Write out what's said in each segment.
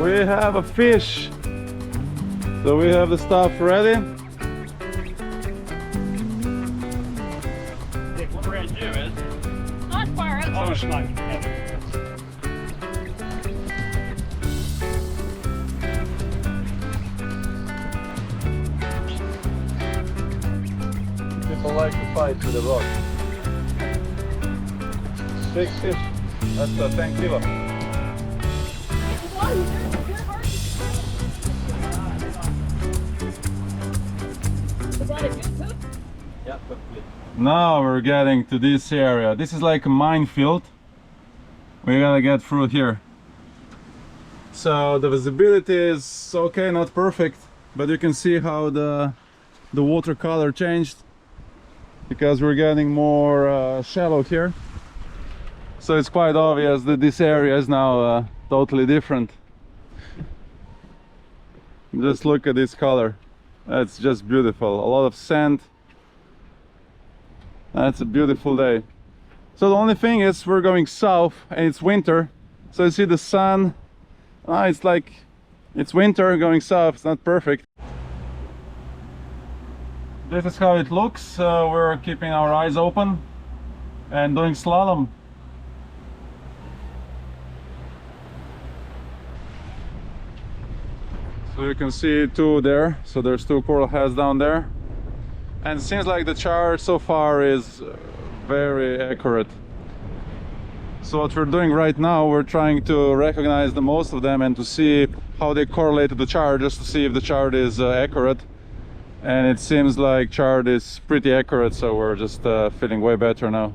We have a fish. So we have the stuff ready. What we're gonna do is Not far out. oh, it's like People like to fight with the rod. Big fish. That's a 10 kilo. Is that a good hook? yeah, quickly. Now we're getting to this area. This is like a minefield. We gotta get through here. So the visibility is okay, not perfect, but you can see how the water color changed because we're getting more shallow here. So it's quite obvious that this area is now totally different. Just look at this color. That's just beautiful. A lot of sand. That's a beautiful day. So the only thing is we're going south and it's winter. So you see the sun. It's like it's winter going south. It's not perfect. This is how it looks. We're keeping our eyes open and doing slalom. So you can see two there. So there's two coral heads down there. And it seems like the chart so far is very accurate. So what we're doing right now, we're trying to recognize the most of them and to see how they correlate to the chart, just to see if the chart is accurate. And it seems like chart is pretty accurate, so we're just feeling way better now.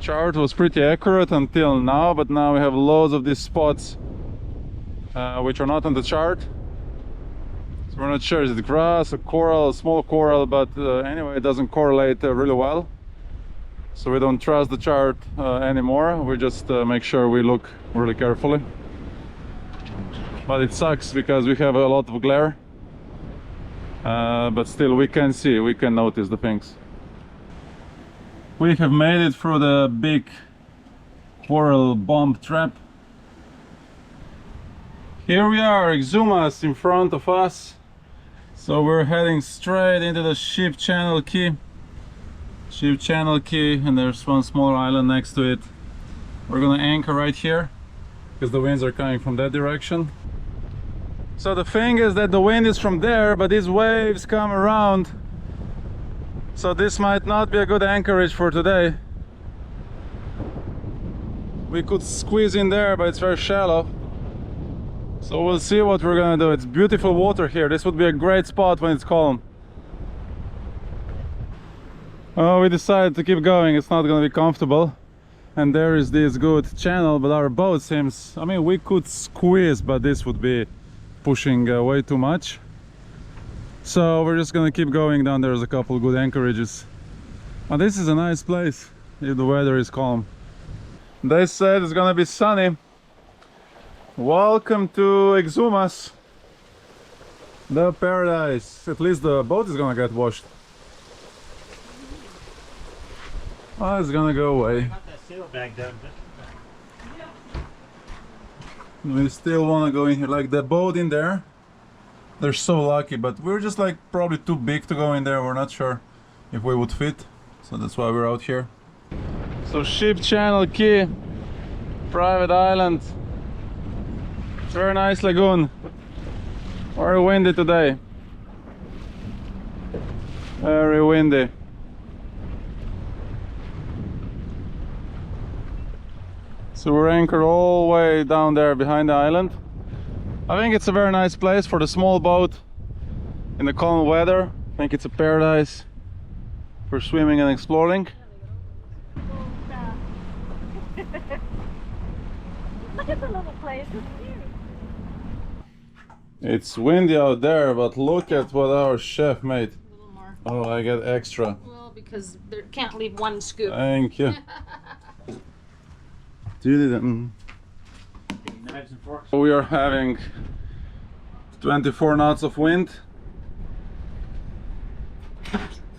Chart was pretty accurate until now, but now we have loads of these spots which are not on the chart. So we're not sure, is it grass, a coral, a small coral, but anyway, it doesn't correlate really well. So we don't trust the chart anymore. We just make sure we look really carefully. But it sucks because we have a lot of glare. But still we can see, we can notice the things. We have made it through the big coral bomb trap. Here we are, Exumas in front of us. So we're heading straight into the ship Channel Cay. Ship Channel Cay, and there's one smaller island next to it. We're gonna anchor right here because the winds are coming from that direction. So the thing is that the wind is from there, but these waves come around. So this might not be a good anchorage for today. We could squeeze in there, but it's very shallow. So we'll see what we're gonna do. It's beautiful water here. This would be a great spot when it's calm. Oh, we decided to keep going. It's not gonna be comfortable. And there is this good channel, but our boat seems... I mean, we could squeeze, but this would be pushing way too much. So we're just gonna keep going down. There's a couple good anchorages. And this is a nice place if the weather is calm. They said it's gonna be sunny. Welcome to Exumas, the paradise. At least the boat is gonna get washed. Oh, it's gonna go away. Got that seal bag done. We still wanna go in here, like the boat in there. They're so lucky, but we're just like probably too big to go in there. We're not sure if we would fit, so that's why we're out here. So ship Channel Cay, private island. Very nice lagoon. Very windy today. Very windy. So we're anchored all the way down there behind the island. I think it's a very nice place for the small boat in the calm weather. I think it's a paradise for swimming and exploring. Look at the little place. It's cute. It's windy out there, but look at what our chef made. A little more. Oh, I get extra. Well, because there can't leave one scoop. Thank you. Did it. Knives and forks. We are having 24 knots of wind.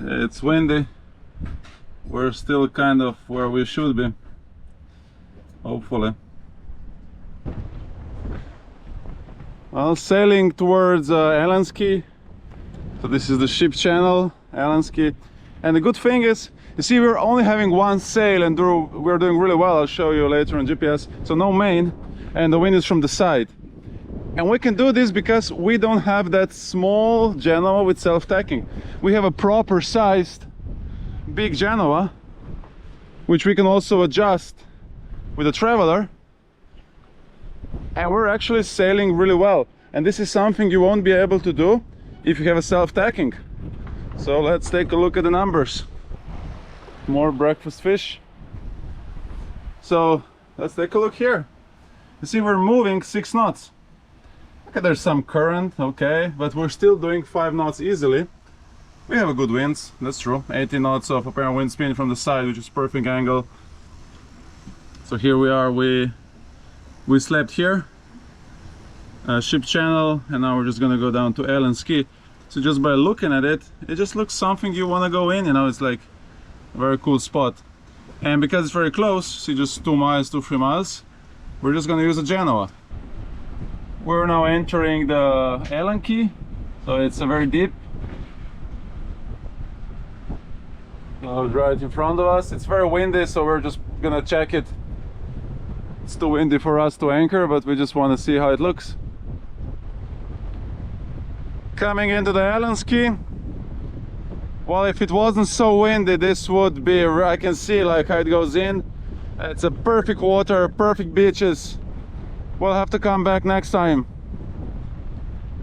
It's windy. We're still kind of where we should be. Hopefully. Well, sailing towards Allen Cay. So this is the ship channel, Allen Cay. And the good thing is, you see, we're only having one sail and we're doing really well. I'll show you later on GPS. So no main, and the wind is from the side. And we can do this because we don't have that small Genoa with self-tacking. We have a proper sized big Genoa, which we can also adjust with a traveler. And we're actually sailing really well. And this is something you won't be able to do if you have a self-tacking. So let's take a look at the numbers. More breakfast fish. So let's take a look here. You see, we're moving 6 knots. Okay, there's some current, okay, but we're still doing 5 knots easily. We have a good winds, that's true. 80 knots of apparent wind speed from the side, which is perfect angle. So here we are, we slept here, ship channel, and now we're just gonna go down to Allen Cay. So just by looking at it, it just looks something you wanna go in, you know, it's like a very cool spot. And because it's very close, see, just 2 miles, 2-3 miles, we're just gonna use a Genoa. We're now entering the Allen Cay, so it's a very deep. Right in front of us. It's very windy, so we're just gonna check it. It's too windy for us to anchor, but we just want to see how it looks. Coming into the Allen Cay. Well, if it wasn't so windy, this would be, I can see like how it goes in. It's a perfect water, perfect beaches. We'll have to come back next time.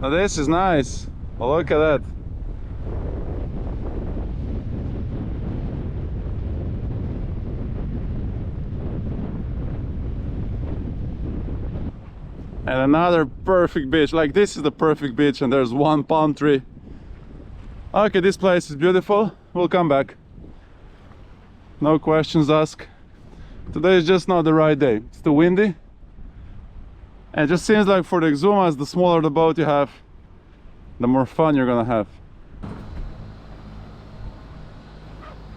Now this is nice. Well, look at that. And another perfect beach. Like, this is the perfect beach, and there's one palm tree. Okay, this place is beautiful. We'll come back. No questions asked. Today is just not the right day. It's too windy. And it just seems like for the Exumas, the smaller the boat you have, the more fun you're gonna have.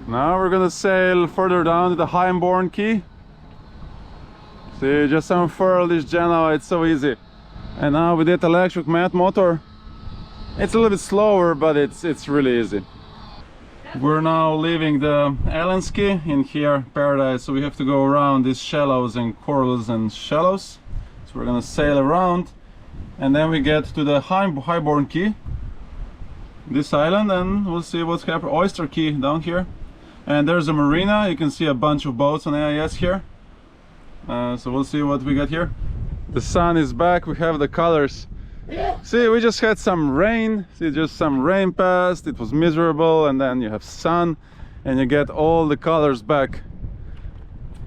Now we're gonna sail further down to the Highborn Cay. See, just unfurl this Genoa, it's so easy. And now with that electric mat motor, it's a little bit slower, but it's really easy. We're now leaving the Allen Cay in here, paradise, so we have to go around these shallows and corals and shallows. So we're gonna sail around, and then we get to the Highborn Cay, this island, and we'll see what's happening. Oyster Cay down here, and there's a marina. You can see a bunch of boats on AIS here. So we'll see what we got here. The sun is back. We have the colors. See, we just had some rain. See, just some rain passed. It was miserable, and then you have sun, and you get all the colors back.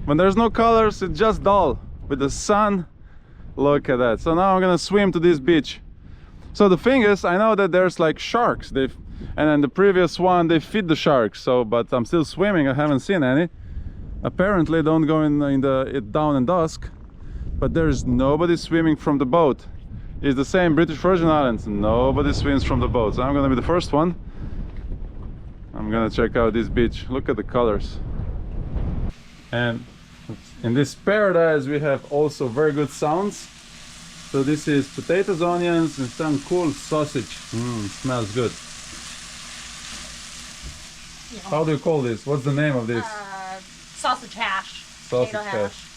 When there's no colors, it's just dull. With the sun, look at that. So now I'm gonna swim to this beach. So the thing is, I know that there's like sharks. And then the previous one, they feed the sharks. So, but I'm still swimming. I haven't seen any. Apparently, don't go in it down in dusk. But there's nobody swimming from the boat. It's the same British Virgin Islands. Nobody swims from the boat. So I'm gonna be the first one. I'm gonna check out this beach. Look at the colors. And in this paradise, we have also very good sounds. So this is potatoes, onions, and some cool sausage. Smells good. Yeah. How do you call this? What's the name of this? Sausage hash. Sausage Potato hash.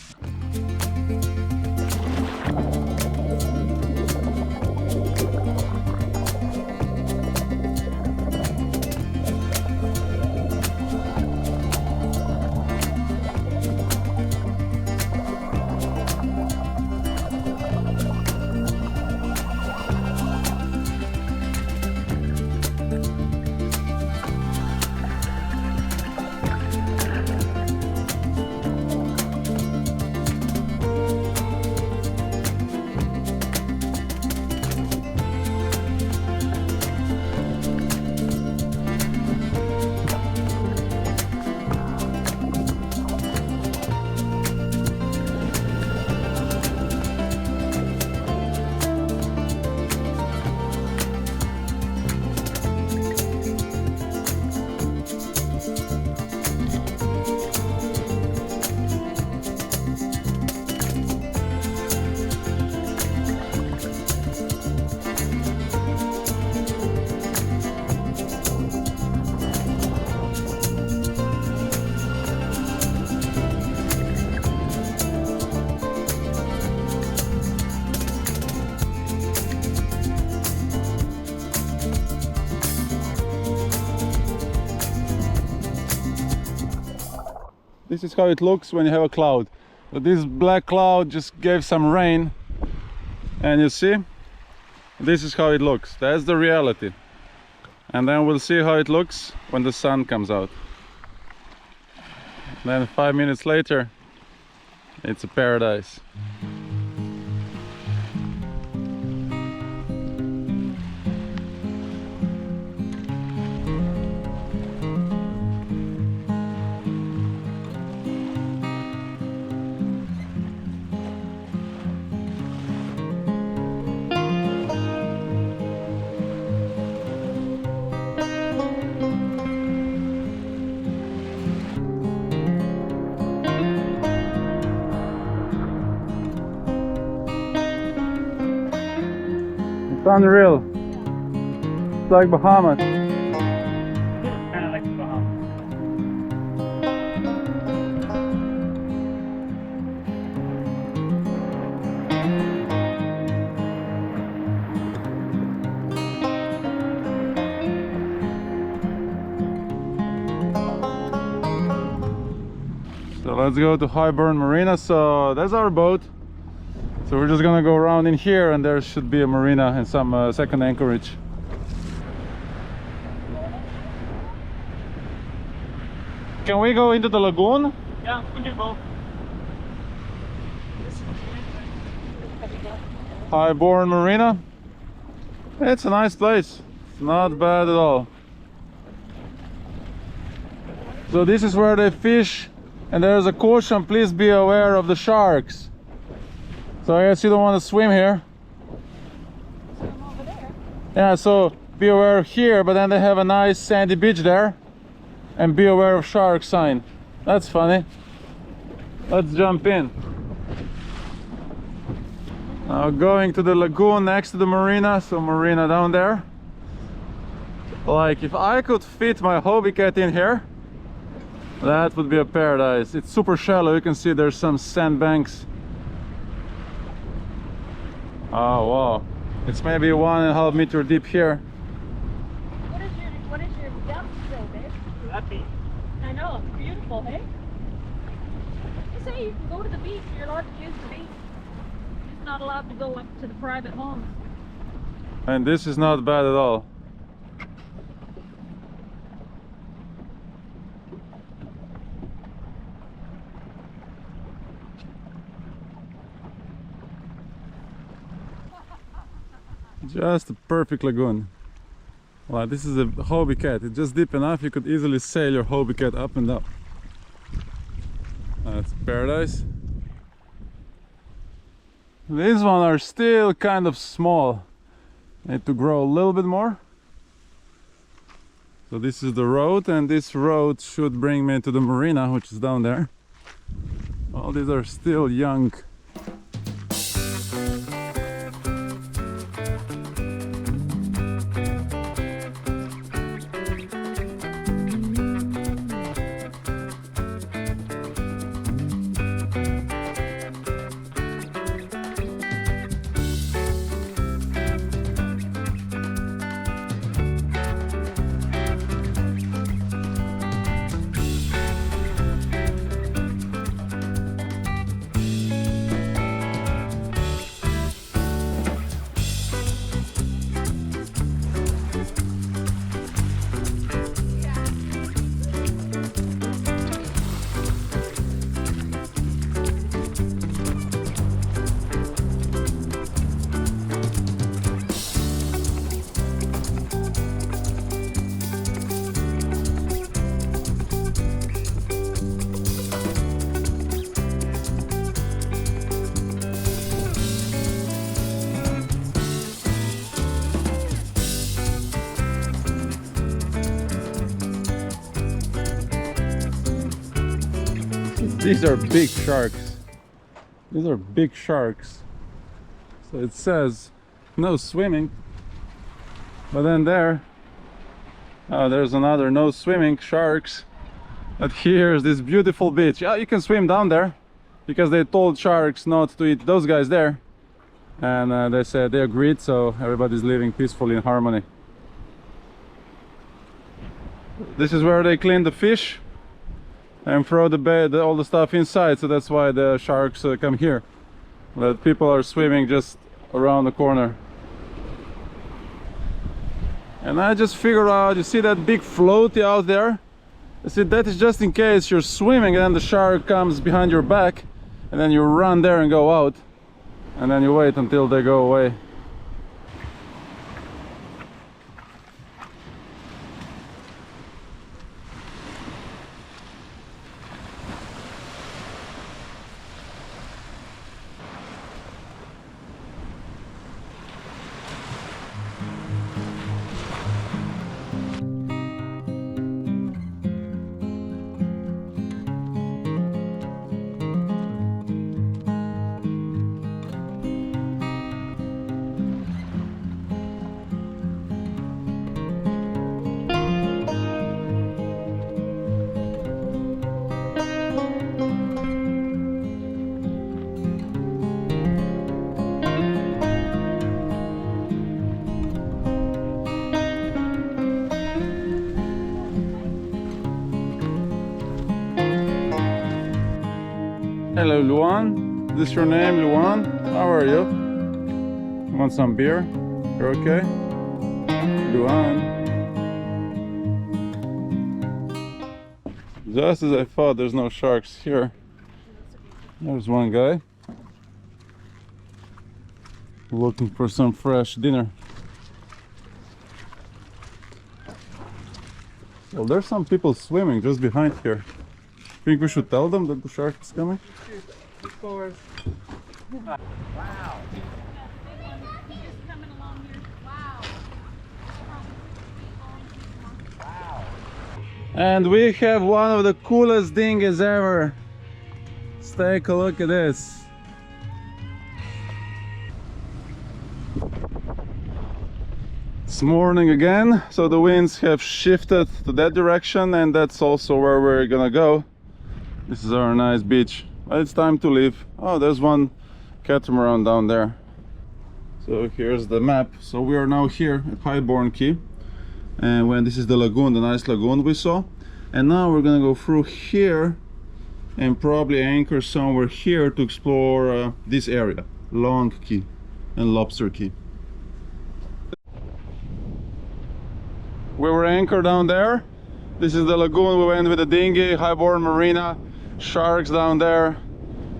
This is how it looks when you have a cloud. So this black cloud just gave some rain, and you see, this is how it looks. That's the reality. And then we'll see how it looks when the sun comes out. Then 5 minutes later, it's a paradise. It's unreal. It's like Bahamas. Kind of like the Bahamas. So let's go to Highborn Marina. So that's our boat. So we're just gonna go around in here, and there should be a marina and some second anchorage. Can we go into the lagoon? Yeah, we can both. Highborn Marina. It's a nice place. It's not bad at all. So this is where they fish, and there's a caution, please be aware of the sharks. So I guess you don't want to swim here. Yeah, so be aware here, but then they have a nice sandy beach there. And be aware of shark sign. That's funny. Let's jump in. Now going to the lagoon next to the marina, so marina down there. Like if I could fit my hobby cat in here, that would be a paradise. It's super shallow, you can see there's some sandbanks. Oh wow, it's maybe 1.5 meter deep here. What is your depth so big? That beach. I know, it's beautiful, hey? They say you can go to the beach, you're allowed to use the beach. You're just not allowed to go up to the private homes. And this is not bad at all. Just a perfect lagoon. Wow, this is a hobby cat. It's just deep enough you could easily sail your hobby cat up and up. That's paradise. These ones are still kind of small. Need to grow a little bit more. So this is the road, and this road should bring me to the marina, which is down there. All these are still young. These are big sharks. These are big sharks. So it says no swimming. But then there, oh, there's another no swimming, sharks. But here's this beautiful beach. Yeah, you can swim down there because they told sharks not to eat those guys there. And they said they agreed, so everybody's living peacefully in harmony. This is where they clean the fish. and throw the bait, all the stuff inside, so that's why the sharks come here. But people are swimming just around the corner. And I just figured out, you see that big floaty out there? You see, that is just in case you're swimming and then the shark comes behind your back, and then you run there and go out, and then you wait until they go away. Hello, Luan. Is this your name, Luan? How are you? Want some beer? You're okay? Luan. Just as I thought, there's no sharks here. There's one guy looking for some fresh dinner. Well, there's some people swimming just behind here. Think we should tell them that the shark is coming? Wow. And we have one of the coolest dinghies ever. Let's take a look at this. It's morning again, so the winds have shifted to that direction, and that's also where we're gonna go. This is our nice beach, but it's time to leave. Oh, there's one catamaran down there. So here's the map. So we are now here at Highborn Cay, and when this is the lagoon, the nice lagoon we saw, and now we're gonna go through here and probably anchor somewhere here to explore this area, Long Cay and Lobster Cay. We were anchored down there. This is the lagoon we went with the dinghy, Highborn Marina, sharks down there,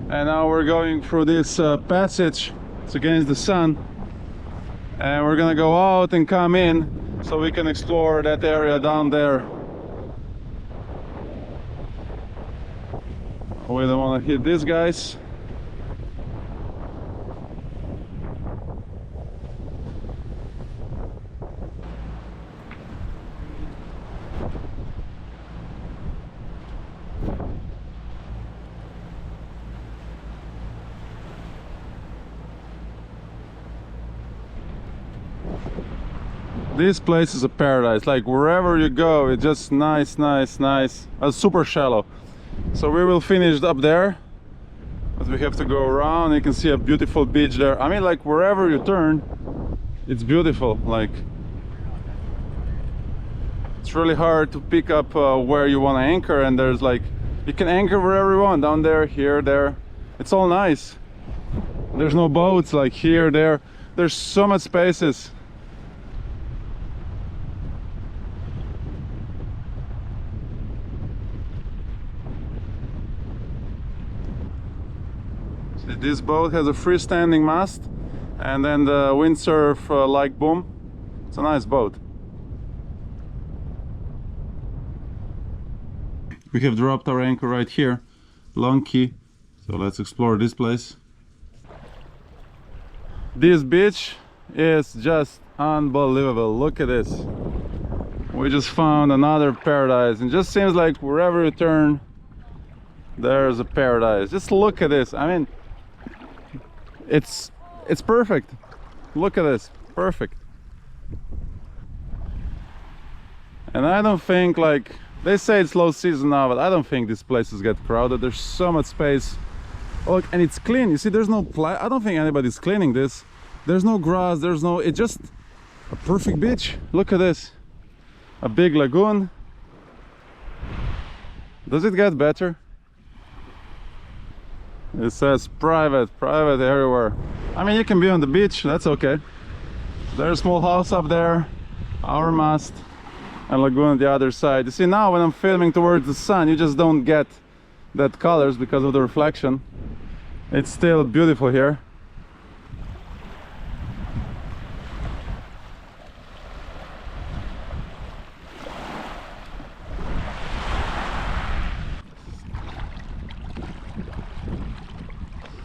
and now we're going through this passage. It's against the sun, and we're gonna go out and come in so we can explore that area down there. We don't want to hit these guys. This place is a paradise. Like wherever you go, it's just nice. Super shallow. So we will finish up there, but we have to go around. You can see a beautiful beach there. I mean, like wherever you turn, it's beautiful. Like it's really hard to pick up where you want to anchor, and there's like you can anchor wherever you want, down there, here, there. It's all nice. There's no boats like here, there. There's so much spaces. This boat has a freestanding mast and then the windsurf like boom. It's a nice boat. We have dropped our anchor right here, Long Cay. So let's explore this place. This beach is just unbelievable. Look at this. We just found another paradise. It just seems like wherever you turn, there's a paradise. Just look at this. I mean, it's perfect. Look at this, perfect. And I don't think, like they say it's low season now, but I don't think these places get crowded. There's so much space. Look, and it's clean. You see, there's no I don't think anybody's cleaning this. There's no grass, there's no, it's just a perfect beach. Look at this, a big lagoon. Does it get better? It says private everywhere. I mean, you can be on the beach, that's okay. There's a small house up there, our mast, and lagoon on the other side. You see, now when I'm filming towards the sun, you just don't get that colors because of the reflection. It's still beautiful here.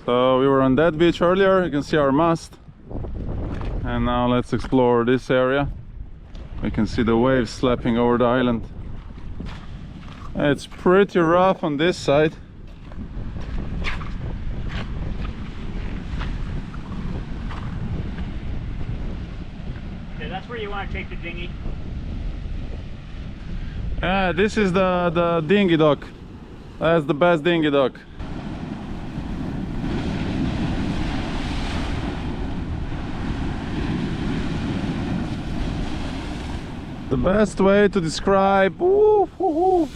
So we were on that beach earlier, you can see our mast. And now let's explore this area. We can see the waves slapping over the island. It's pretty rough on this side. Okay, that's where you want to take the dinghy. Yeah, this is the dinghy dock. That's the best dinghy dock. The best way to describe the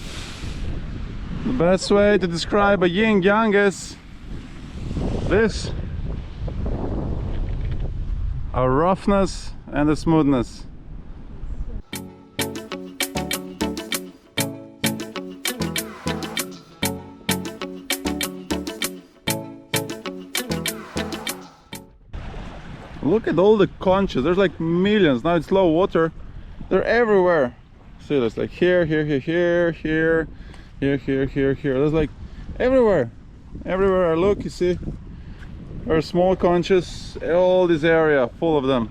best way to describe a yin yang is this: a roughness and a smoothness. Look at all the conches, there's like millions. Now it's low water. They're everywhere. See, there's like here. There's like everywhere. Everywhere I look, you see, there are small conches. All this area full of them.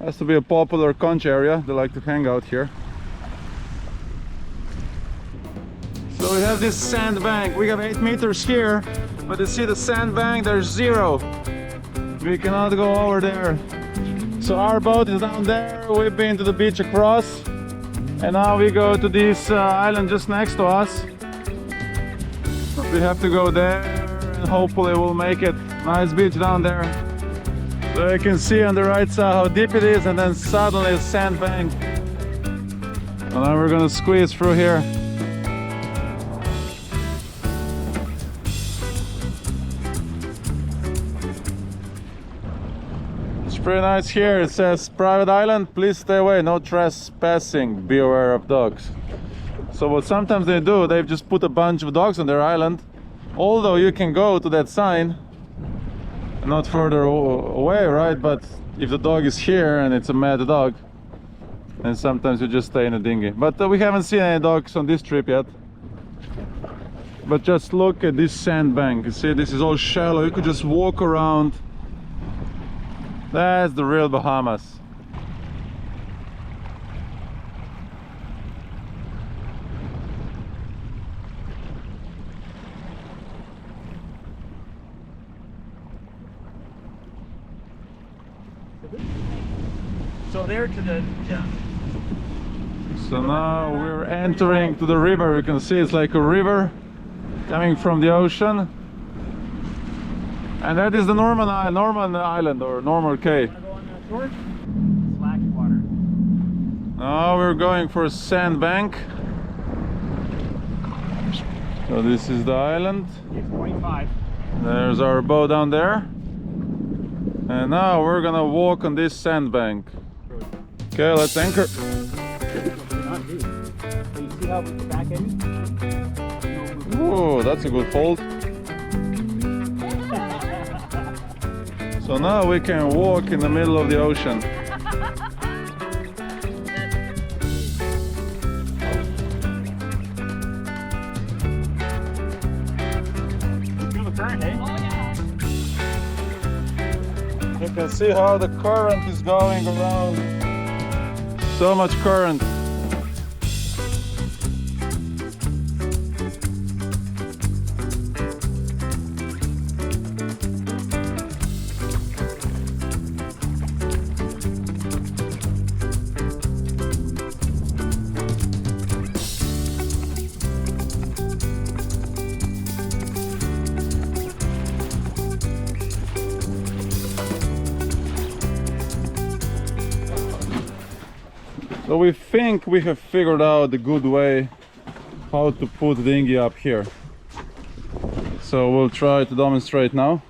Has to be a popular conch area. They like to hang out here. So we have this sandbank. We have 8 meters here, but you see the sandbank, there's 0. We cannot go over there. So our boat is down there, we've been to the beach across, and now we go to this island just next to us. We have to go there, and hopefully we'll make it. Nice beach down there. So you can see on the right side how deep it is, and then suddenly a sandbank. And now we're gonna squeeze through here. Pretty nice here. It says private island, please stay away, no trespassing, be aware of dogs. So what sometimes they do, they've just put a bunch of dogs on their island, although you can go to that sign not further away, right? But if the dog is here and it's a mad dog, then sometimes you just stay in a dinghy. But we haven't seen any dogs on this trip yet. But just look at this sandbank. You see, this is all shallow, you could just walk around. That's the real Bahamas. So there to the... Yeah. So now we're entering to the river. You can see it's like a river coming from the ocean. And that is the Norman Island or Normal Cay. Want to go on that tour? Slack water. Now we're going for a sandbank. So this is the island. It's 25. There's our boat down there. And now we're gonna walk on this sandbank. Okay, let's anchor. Not deep. So you see how the back end? Oh, that's a good hold. So now we can walk in the middle of the ocean. Feel the current, eh? Oh yeah. You can see how the current is going around. So much current. So we think we have figured out the good way how to put dinghy up here. So we'll try to demonstrate now.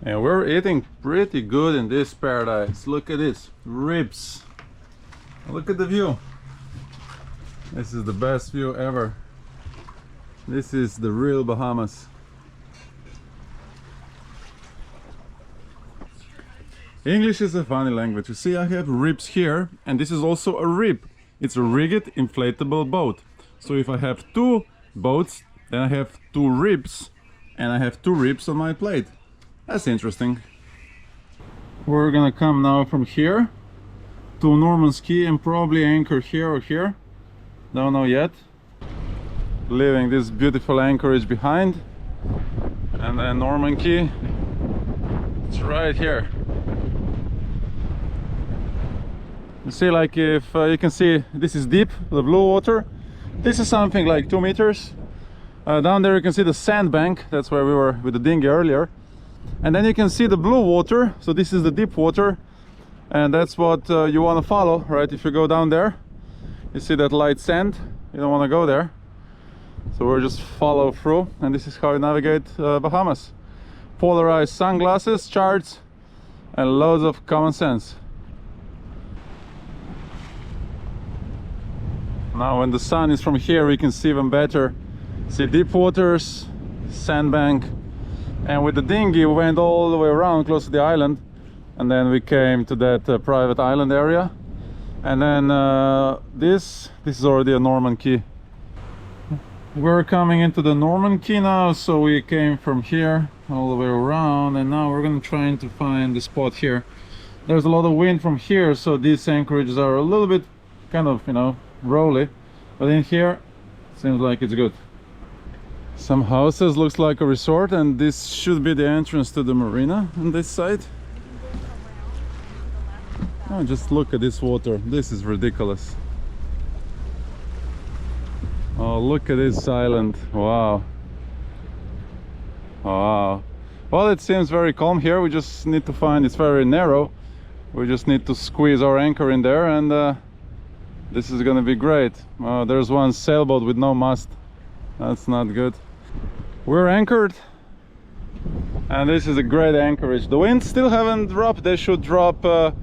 And we're eating pretty good in this paradise. Look at this, ribs. Look at the view. This is the best view ever. This is the real Bahamas. English is a funny language. You see, I have ribs here, and this is also a rib. It's a rigged inflatable boat. So if I have two boats, then I have two ribs, and I have two ribs on my plate. That's interesting. We're gonna come now from here to Norman's Cay and probably anchor here or here. Don't know yet. Leaving this beautiful anchorage behind. And then Norman Cay, it's right here. You see, like, if you can see, this is deep, the blue water. This is something like 2 meters. Down there you can see the sandbank. That's where we were with the dinghy earlier. And then you can see the blue water. So this is the deep water, and that's what you want to follow, right? If you go down there, you see that light sand, you don't want to go there. So we'll just follow through, and this is how you navigate Bahamas. Polarized sunglasses, charts, and loads of common sense. Now when the sun is from here, we can see even better. See deep waters, sandbank, and with the dinghy we went all the way around close to the island, and then we came to that private island area. And then this is already a Norman Cay. We're coming into the Norman Cay now, so we came from here all the way around, and now we're gonna try to find the spot here. There's a lot of wind from here, so these anchorages are a little bit kind of, you know, rolly, but in here seems like it's good. Some houses, looks like a resort, and this should be the entrance to the marina on this side. Oh, just look at this water. This is ridiculous. Oh, look at this island. Wow. Wow. Well, it seems very calm here. We just need to find, it's very narrow. We just need to squeeze our anchor in there, and this is gonna be great. There's one sailboat with no mast. That's not good. We're anchored, and this is a great anchorage. The winds still haven't dropped. They should drop you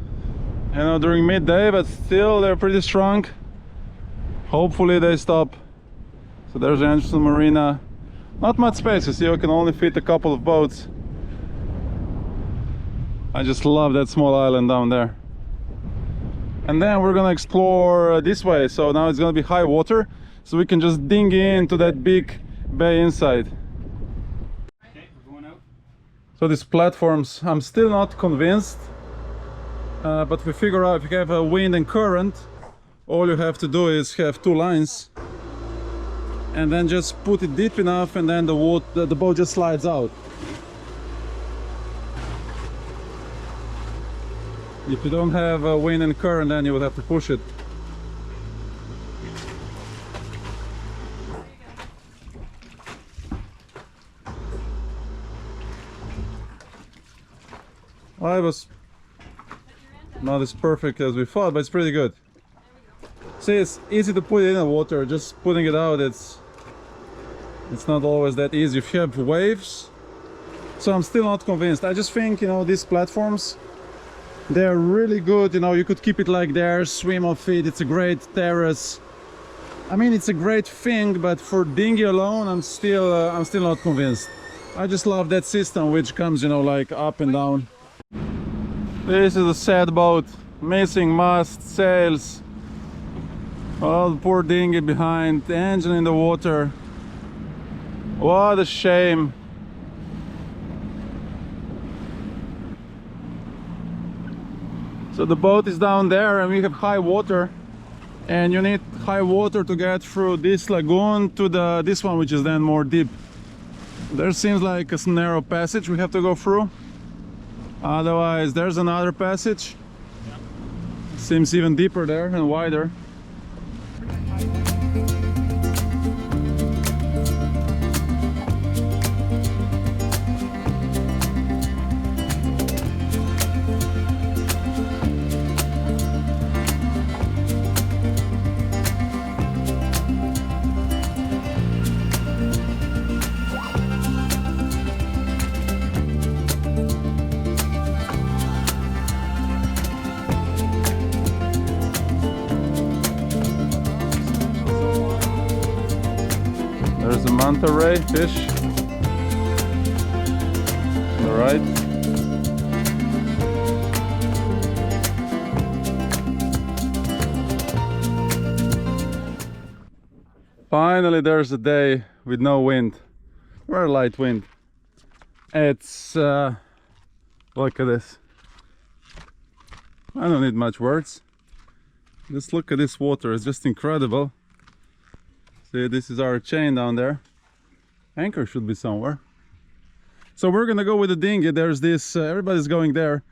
know, during midday, but still they're pretty strong. Hopefully they stop. So there's the entrance to the marina. Not much space, you see, you can only fit a couple of boats. I just love that small island down there. And then we're gonna explore this way. So now it's gonna be high water, so we can just dinghy into that big bay inside. Okay, we're going out. So these platforms, I'm still not convinced, but we figure out if you have a wind and current, all you have to do is have two lines and then just put it deep enough, and then the boat just slides out. If you don't have a wind and current, then you will have to push it. Well, it was not as perfect as we thought, but it's pretty good. See, it's easy to put it in the water. Just putting it out, it's not always that easy if you have waves. So I'm still not convinced. I just think, you know, these platforms, they're really good. You know, you could keep it like there, swim off it. It's a great terrace. I mean, it's a great thing, but for dinghy alone, I'm still not convinced. I just love that system which comes, you know, like up and down. This is a sad boat, missing mast, sails. Oh, the poor dinghy behind, the engine in the water. What a shame. So the boat is down there, and we have high water, and you need high water to get through this lagoon to this one, which is then more deep. There seems like a narrow passage we have to go through. Otherwise, there's another passage. Seems even deeper there and wider. There's a manta ray fish. All right. Finally, there's a day with no wind. Very light wind. It's look at this. I don't need much words. Just look at this water. It's just incredible. See, this is our chain down there. Anchor should be somewhere. So we're gonna go with the dinghy. There's this, everybody's going there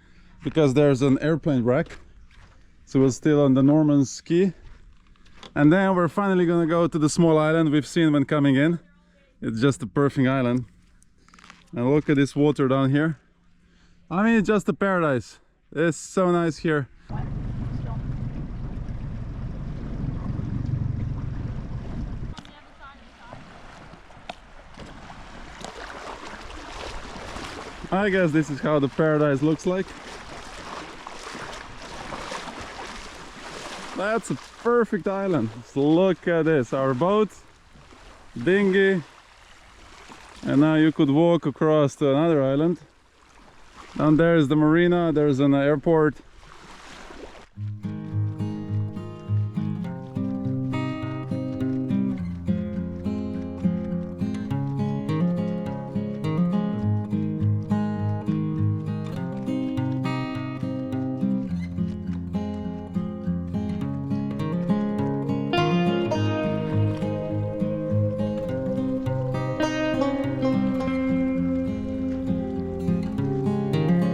because there's an airplane wreck. So we're still on the Norman's Key. And then we're finally gonna go to the small island we've seen when coming in. It's just a perfect island. And look at this water down here. I mean, it's just a paradise. It's so nice here. I guess this is how the paradise looks like. That's a perfect island. Just look at this, our boat, dinghy, and now you could walk across to another island. Down there is the marina, there's an airport.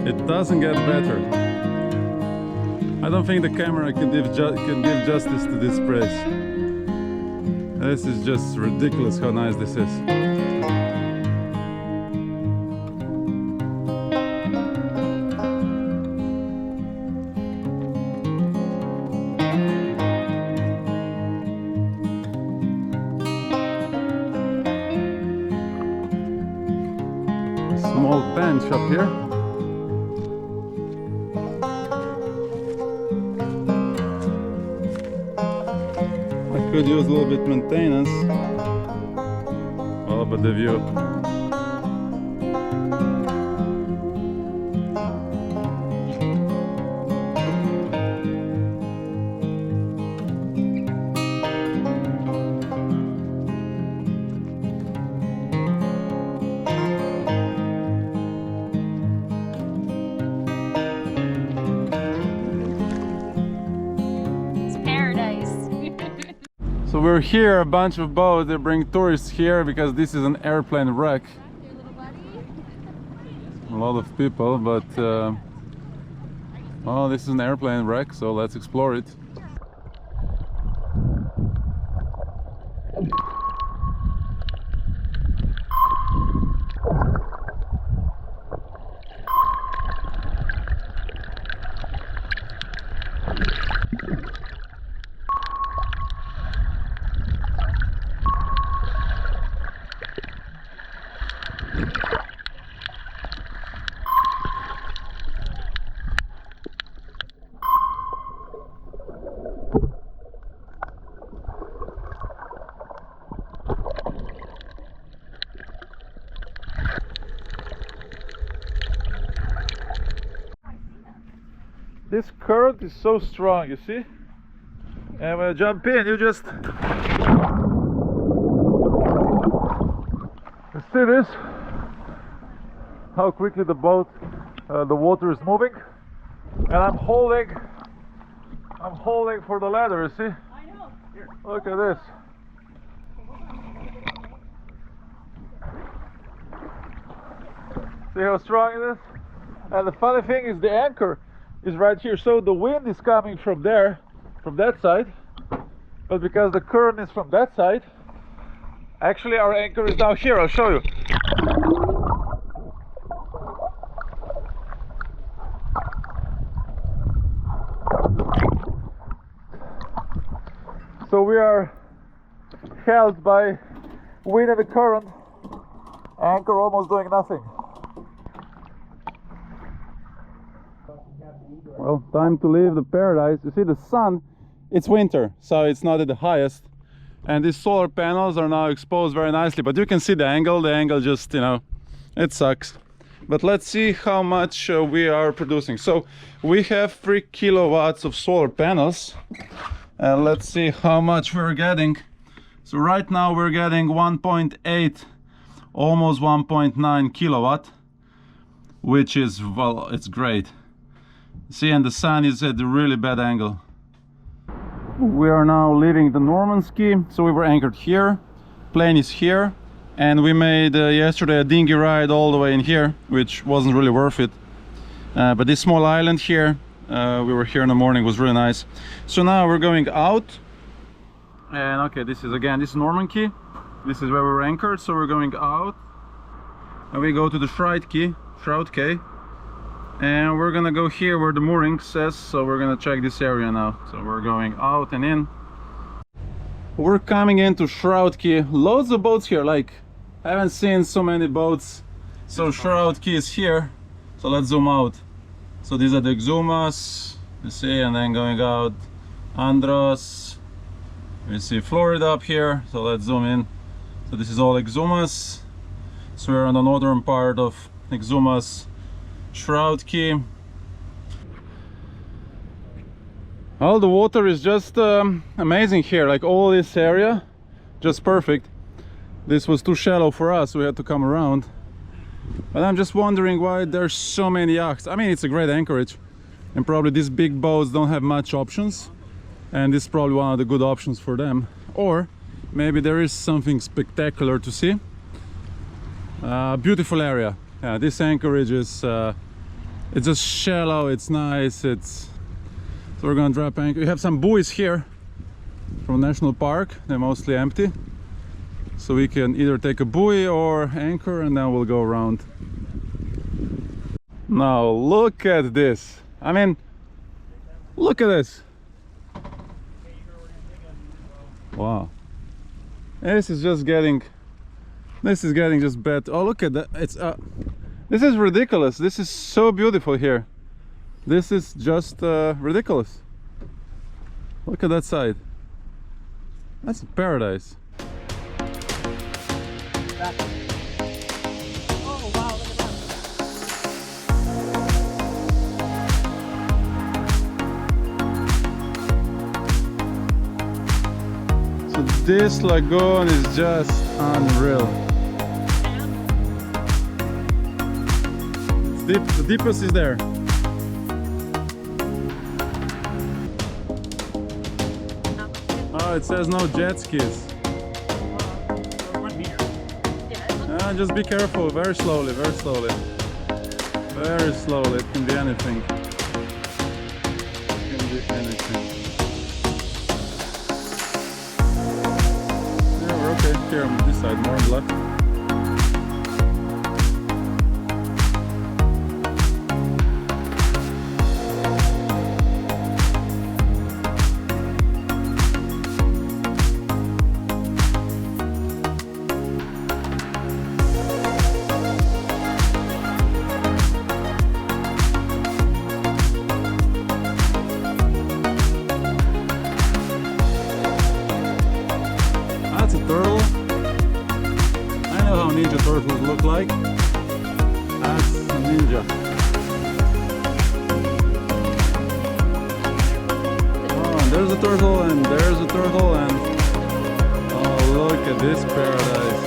It doesn't get better. I don't think the camera can give justice to this place. This is just ridiculous how nice this is. A small bench up here. Could use a little bit maintenance. Oh, but the view. So we're here, a bunch of boats. They bring tourists here because this is an airplane wreck. A lot of people, but well, this is an airplane wreck, so let's explore it. This current is so strong, you see? And when you jump in, you just... You see this? How quickly the boat, the water is moving. And I'm holding for the ladder, you see? I know. Here. Look at this. See how strong it is? And the funny thing is the anchor is right here. So the wind is coming from there, from that side. But because the current is from that side, actually our anchor is now here. I'll show you. So we are held by wind and the current, anchor almost doing nothing. Well, time to leave the paradise. You see the sun, it's winter, so it's not at the highest. And these solar panels are now exposed very nicely, but you can see the angle just, you know, it sucks. But let's see how much we are producing. So we have 3 kilowatts of solar panels. And let's see how much we're getting. So right now we're getting 1.8, almost 1.9 kilowatt, which is, well, it's great. See, and the sun is at a really bad angle. We are now leaving the Norman's Key. So we were anchored here, plane is here, and we made yesterday a dinghy ride all the way in here, which wasn't really worth it. But this small island here, we were here in the morning, was really nice. So now we're going out, and okay, this is Norman Key. This is where we were anchored, so we're going out, and we go to the Shroud Cay, and we're gonna go here where the mooring says. So we're gonna check this area now. So we're going out and in. We're coming into Shroud Cay. Loads of boats here, like I haven't seen so many boats. So Shroud Cay is here, so let's zoom out. So these are the Exumas, you see, and then going out Andros, we see Florida up here. So let's zoom in. So this is all Exumas. So we're on the northern part of Exumas Shroud Cay. All the water is just amazing here, like all this area, just perfect. This was too shallow for us, so we had to come around. But I'm just wondering why there's so many yachts. I mean, it's a great anchorage, and probably these big boats don't have much options, and this is probably one of the good options for them. Or maybe there is something spectacular to see. Beautiful area. Yeah, this anchorage is it's just shallow, it's nice. So we're gonna drop anchor. We have some buoys here from National Park. They're mostly empty, so we can either take a buoy or anchor, and then we'll go around. Now look at this. I mean, look at this. Wow, this is getting just bad. Oh, look at that. It's this is ridiculous. This is so beautiful here. This is just ridiculous. Look at that side. That's a paradise. Oh wow, look at that. So this lagoon is just unreal. Deep, the deepest is there. Oh, it says no jet skis. Just be careful, very slowly, very slowly. Very slowly, it can be anything. It can be anything. Yeah, we're okay. Here on this side, more on the left. Turtles look like. That's a ninja. Oh, and there's a turtle, and there's a turtle, and oh, look at this paradise.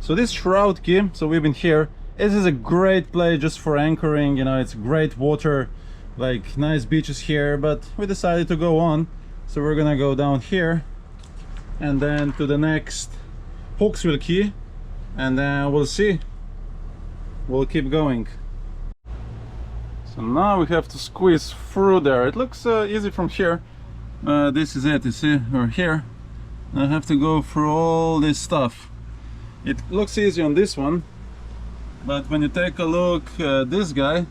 So this Shroud Cay, so we've been here. This is a great place just for anchoring, you know, it's great water, like nice beaches here, but we decided to go on. So we're gonna go down here and then to the next Hawksville Cay, and then we'll see. We'll keep going. So now we have to squeeze through there. It looks easy from here. This is it, you see, we're here. I have to go through all this stuff. It looks easy on this one, but when you take a look at this guy,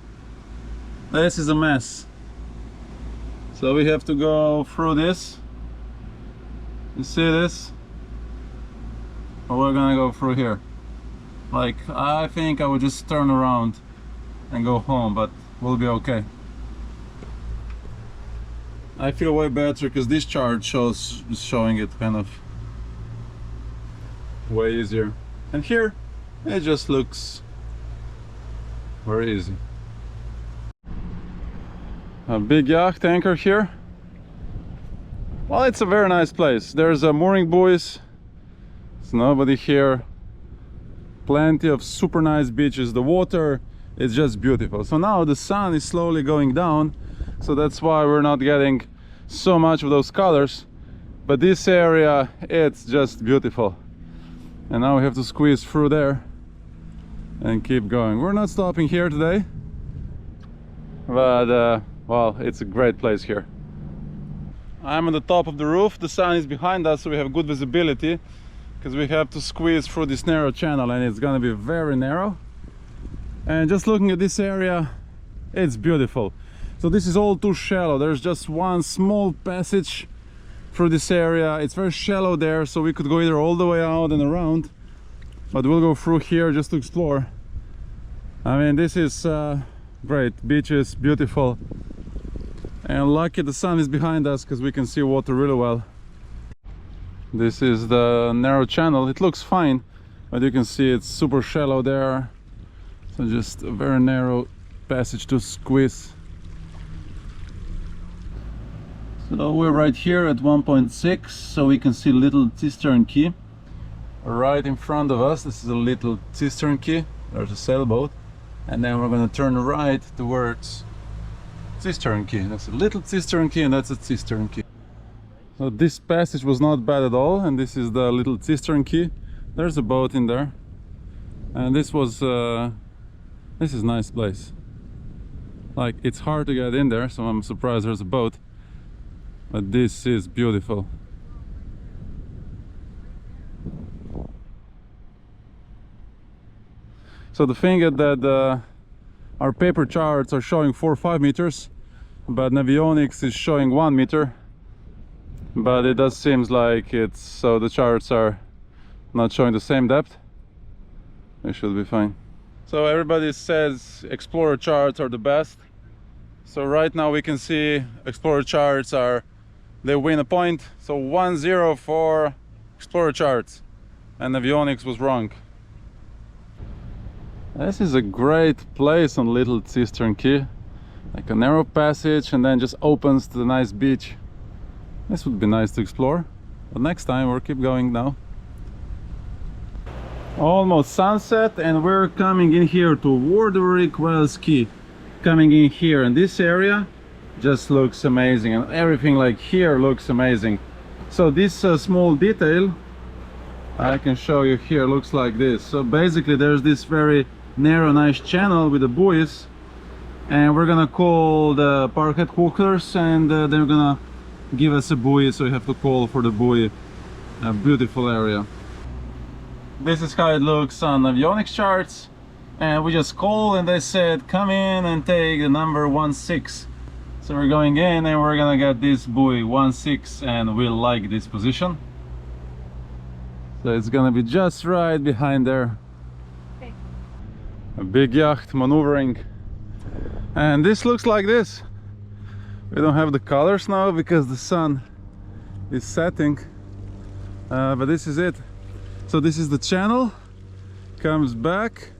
this is a mess. So we have to go through this. You see this? Or we're gonna go through here. Like, I think I would just turn around and go home, but we'll be okay. I feel way better because this chart is showing it kind of way easier. And here it just looks very easy. A big yacht anchor here. Well, it's a very nice place. There's a mooring buoys. There's nobody here. Plenty of super nice beaches. The water is just beautiful. So now the sun is slowly going down, so that's why we're not getting so much of those colors, but this area, it's just beautiful. And now we have to squeeze through there and keep going. We're not stopping here today, but well, it's a great place here. I'm on the top of the roof. The sun is behind us, so we have good visibility, because we have to squeeze through this narrow channel, and it's gonna be very narrow. And just looking at this area, it's beautiful. So this is all too shallow. There's just one small passage through this area. It's very shallow there, so we could go either all the way out and around, but we'll go through here just to explore. I mean, this is great. Beaches, beautiful, and lucky the sun is behind us because we can see water really well. This is the narrow channel. It looks fine, but you can see it's super shallow there. So just a very narrow passage to squeeze. So we're right here at 1.6, so we can see Little Cistern Cay. Right in front of us, this is a Little Cistern Cay. There's a sailboat. And then we're going to turn right towards Cistern Cay. That's a Little Cistern Cay, and that's a Cistern Cay. So this passage was not bad at all, and this is the Little Cistern Cay. There's a boat in there. And this was... this is a nice place. Like, it's hard to get in there, so I'm surprised there's a boat. But this is beautiful. So the thing is that our paper charts are showing 4 or 5 meters, but Navionics is showing 1 meter. But it does seems like it's, so the charts are not showing the same depth. They should be fine. So everybody says Explorer charts are the best. So right now we can see Explorer charts are, they win a point. So 1-0 for Explorer charts, and Navionics was wrong. This is a great place on Little Cistern Cay. Like a narrow passage and then just opens to the nice beach. This would be nice to explore, but next time we'll keep going now. Almost sunset, and we're coming in here to Warderick Wells Cay. Coming in here, and this area just looks amazing, and everything like here looks amazing. So this small detail I can show you here looks like this. So basically there's this very narrow nice channel with the buoys, and we're gonna call the park headquarters, and they're gonna give us a buoy, so you have to call for the buoy. A beautiful area. This is how it looks on Navionics charts, and we just called and they said come in and take the number 16. So we're going in and we're gonna get this buoy 16, and we like this position. So it's gonna be just right behind there. Okay. A big yacht maneuvering, and this looks like this. We don't have the colors now because the sun is setting, but this is it. So this is the channel, comes back.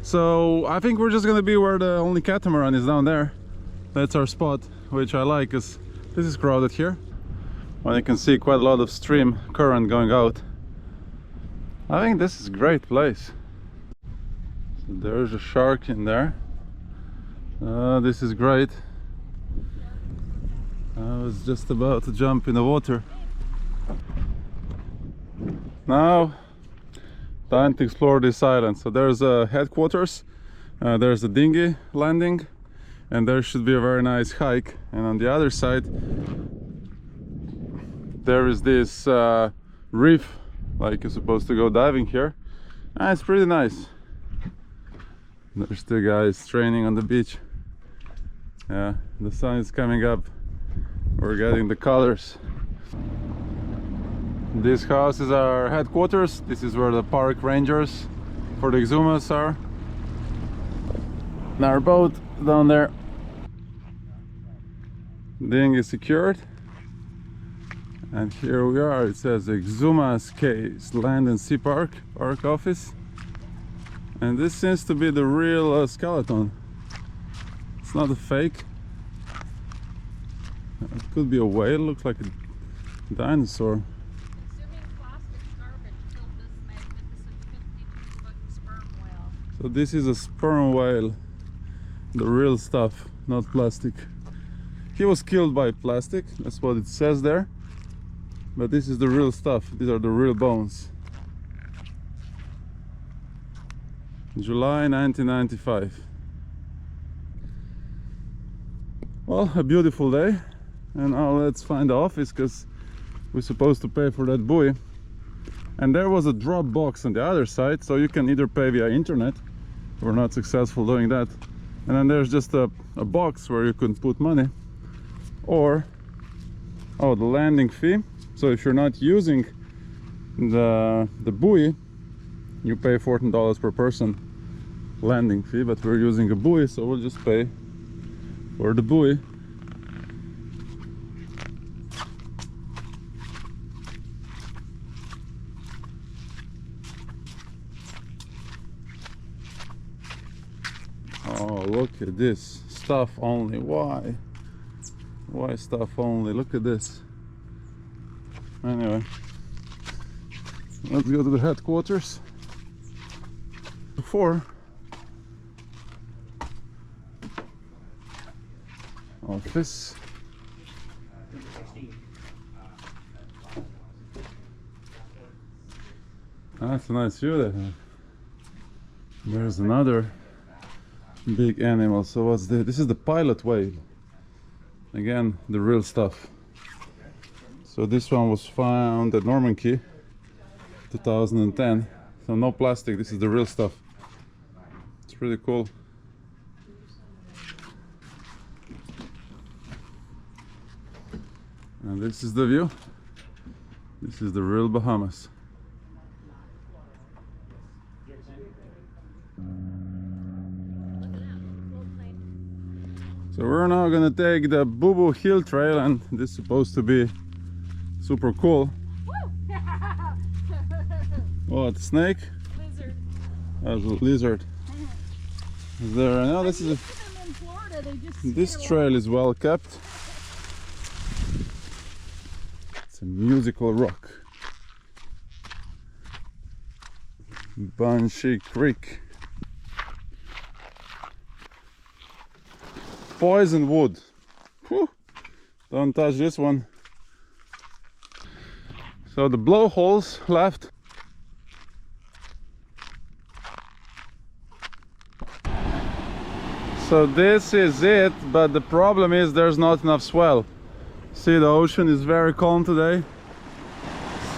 So I think we're just gonna be where the only catamaran is, down there. That's our spot, which I like because this is crowded here. Well, you can see quite a lot of stream current going out. I think this is a great place. So there's a shark in there. This is great. I was just about to jump in the water. Now, time to explore this island. So there's a headquarters, there's a dinghy landing, and there should be a very nice hike. And on the other side, there is this reef, like you're supposed to go diving here. It's pretty nice. There's two guys training on the beach. Yeah, the sun is coming up. We're getting the colors. This house is our headquarters. This is where the park rangers for the Exumas are. And our boat down there. Dinghy is secured. And here we are. It says Exumas Cay's Land and Sea Park office. And this seems to be the real skeleton. It's not a fake. It could be a whale. Looks like a dinosaur. So this is a sperm whale, the real stuff, not plastic. He was killed by plastic, that's what it says there. But this is the real stuff, these are the real bones. July 1995. Well, a beautiful day. And now let's find the office, because we're supposed to pay for that buoy. And there was a drop box on the other side, so you can either pay via internet. We're not successful doing that. And then there's just a box where you can put money. Or, oh, the landing fee. So if you're not using the buoy, you pay $14 per person landing fee. But we're using a buoy, so we'll just pay for the buoy. Oh, look at this. Stuff only. Why? Why stuff only? Look at this. Anyway, let's go to the headquarters. Before office. That's a nice view there. There's another big animal. So what's this? This is the pilot whale. Again, the real stuff. So this one was found at Norman Cay, 2010. So no plastic, this is the real stuff. It's pretty cool. And this is the view. This is the real Bahamas. So we're now gonna take the Boo Boo Hill Trail, and this is supposed to be super cool. What, snake? Lizard. There's a lizard. Is there? No, this is a, this trail is well kept. It's a musical rock. Banshee Creek. Poison wood. Whew. Don't touch this one. So the blowholes left. So this is it, but the problem is there's not enough swell. See, the ocean is very calm today.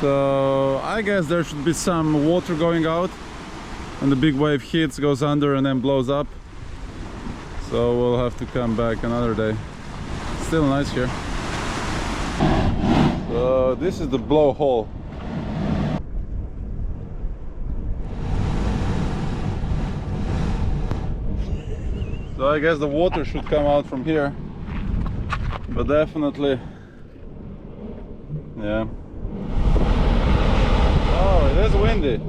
So I guess there should be some water going out, and the big wave hits, goes under, and then blows up. So we'll have to come back another day. Still nice here. So this is the blowhole. So I guess the water should come out from here. But definitely, yeah. Oh, it is windy.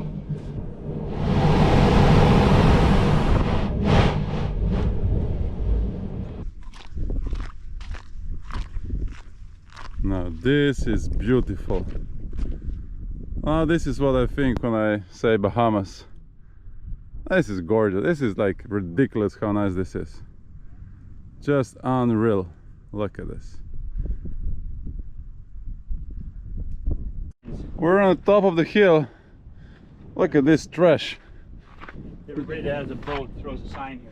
Now this is beautiful. Oh, this is what I think when I say Bahamas. This is gorgeous. This is like ridiculous how nice this is. Just unreal. Look at this. We're on the top of the hill. Look at this trash. Everybody that has a boat throws a sign here.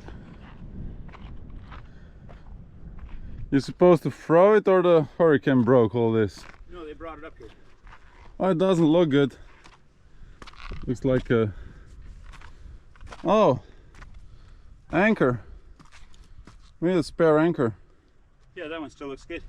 You're supposed to throw it, or the hurricane broke all this? No, they brought it up here. Oh, it doesn't look good. Looks like a... Oh! Anchor. We need a spare anchor. Yeah, that one still looks good.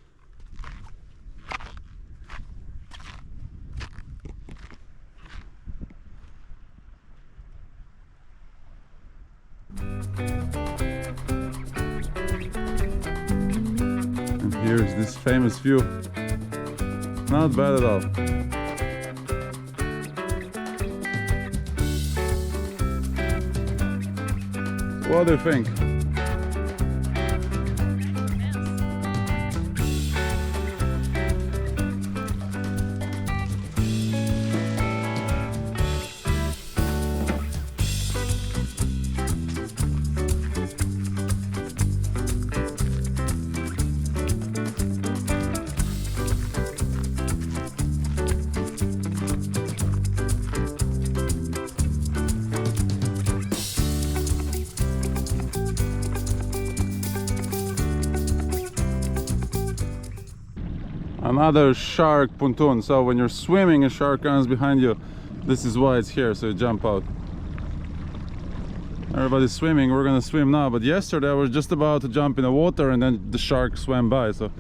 And here's this famous view. Not bad at all. What do you think? Another shark pontoon. So when you're swimming, a shark comes behind you. This is why it's here, so you jump out. Everybody's swimming, we're gonna swim now. But yesterday I was just about to jump in the water and then the shark swam by. So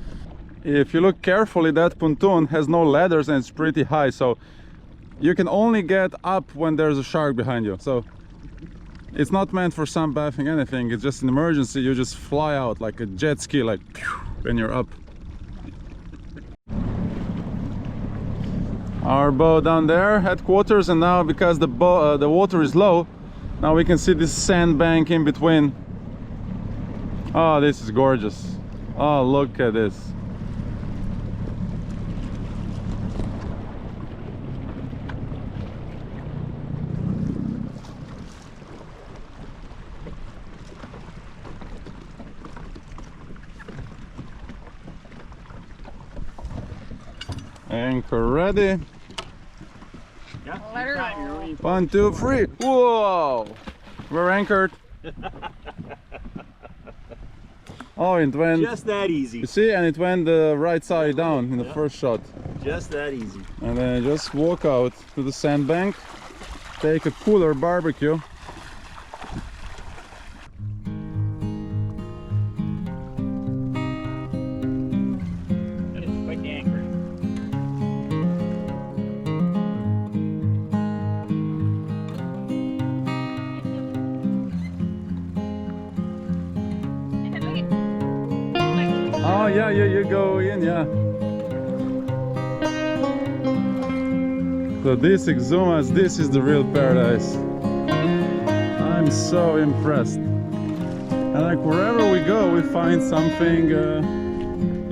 if you look carefully, that pontoon has no ladders and it's pretty high. So you can only get up when there's a shark behind you. So it's not meant for sunbathing, anything. It's just an emergency. You just fly out like a jet ski, like and you're up. Our boat down there, headquarters, and now because the water is low, now we can see this sandbank in between. Oh, this is gorgeous. Oh, look at this. Anchor ready. Yeah, Let her anytime go. you're ready. 1, 2, 3. Whoa! We're anchored. Oh, it went. Just that easy. You see, and it went the right side down in the first shot. Just that easy. And then just walk out to the sandbank, take a cooler barbecue. That is quite the anchor. Oh yeah, you go in, yeah. So this Exumas, this is the real paradise. I'm so impressed. And like wherever we go, we find something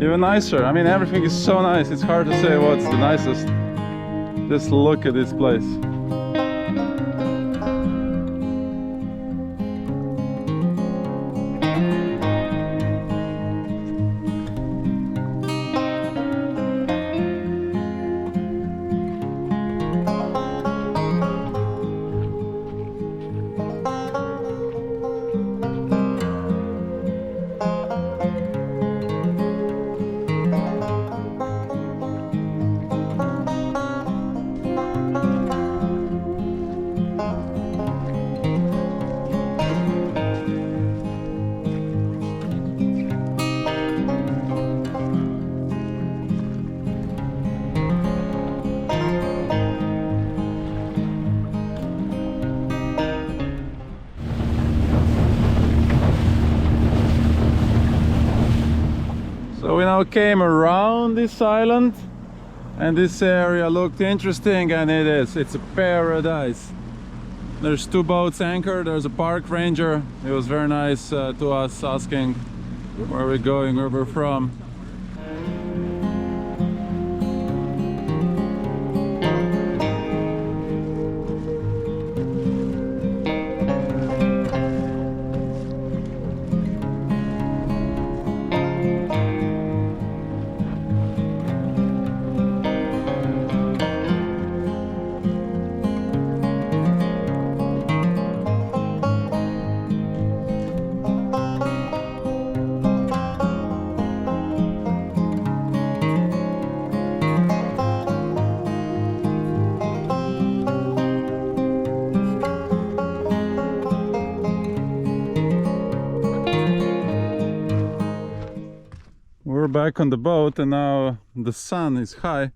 even nicer. I mean, everything is so nice. It's hard to say what's the nicest. Just look at this place. So we now came around this island and this area looked interesting, and it is. It's a paradise. There's 2 boats anchored, there's a park ranger. It was very nice to us, asking where we're going, where we're from. we're back on the boat, and now the sun is high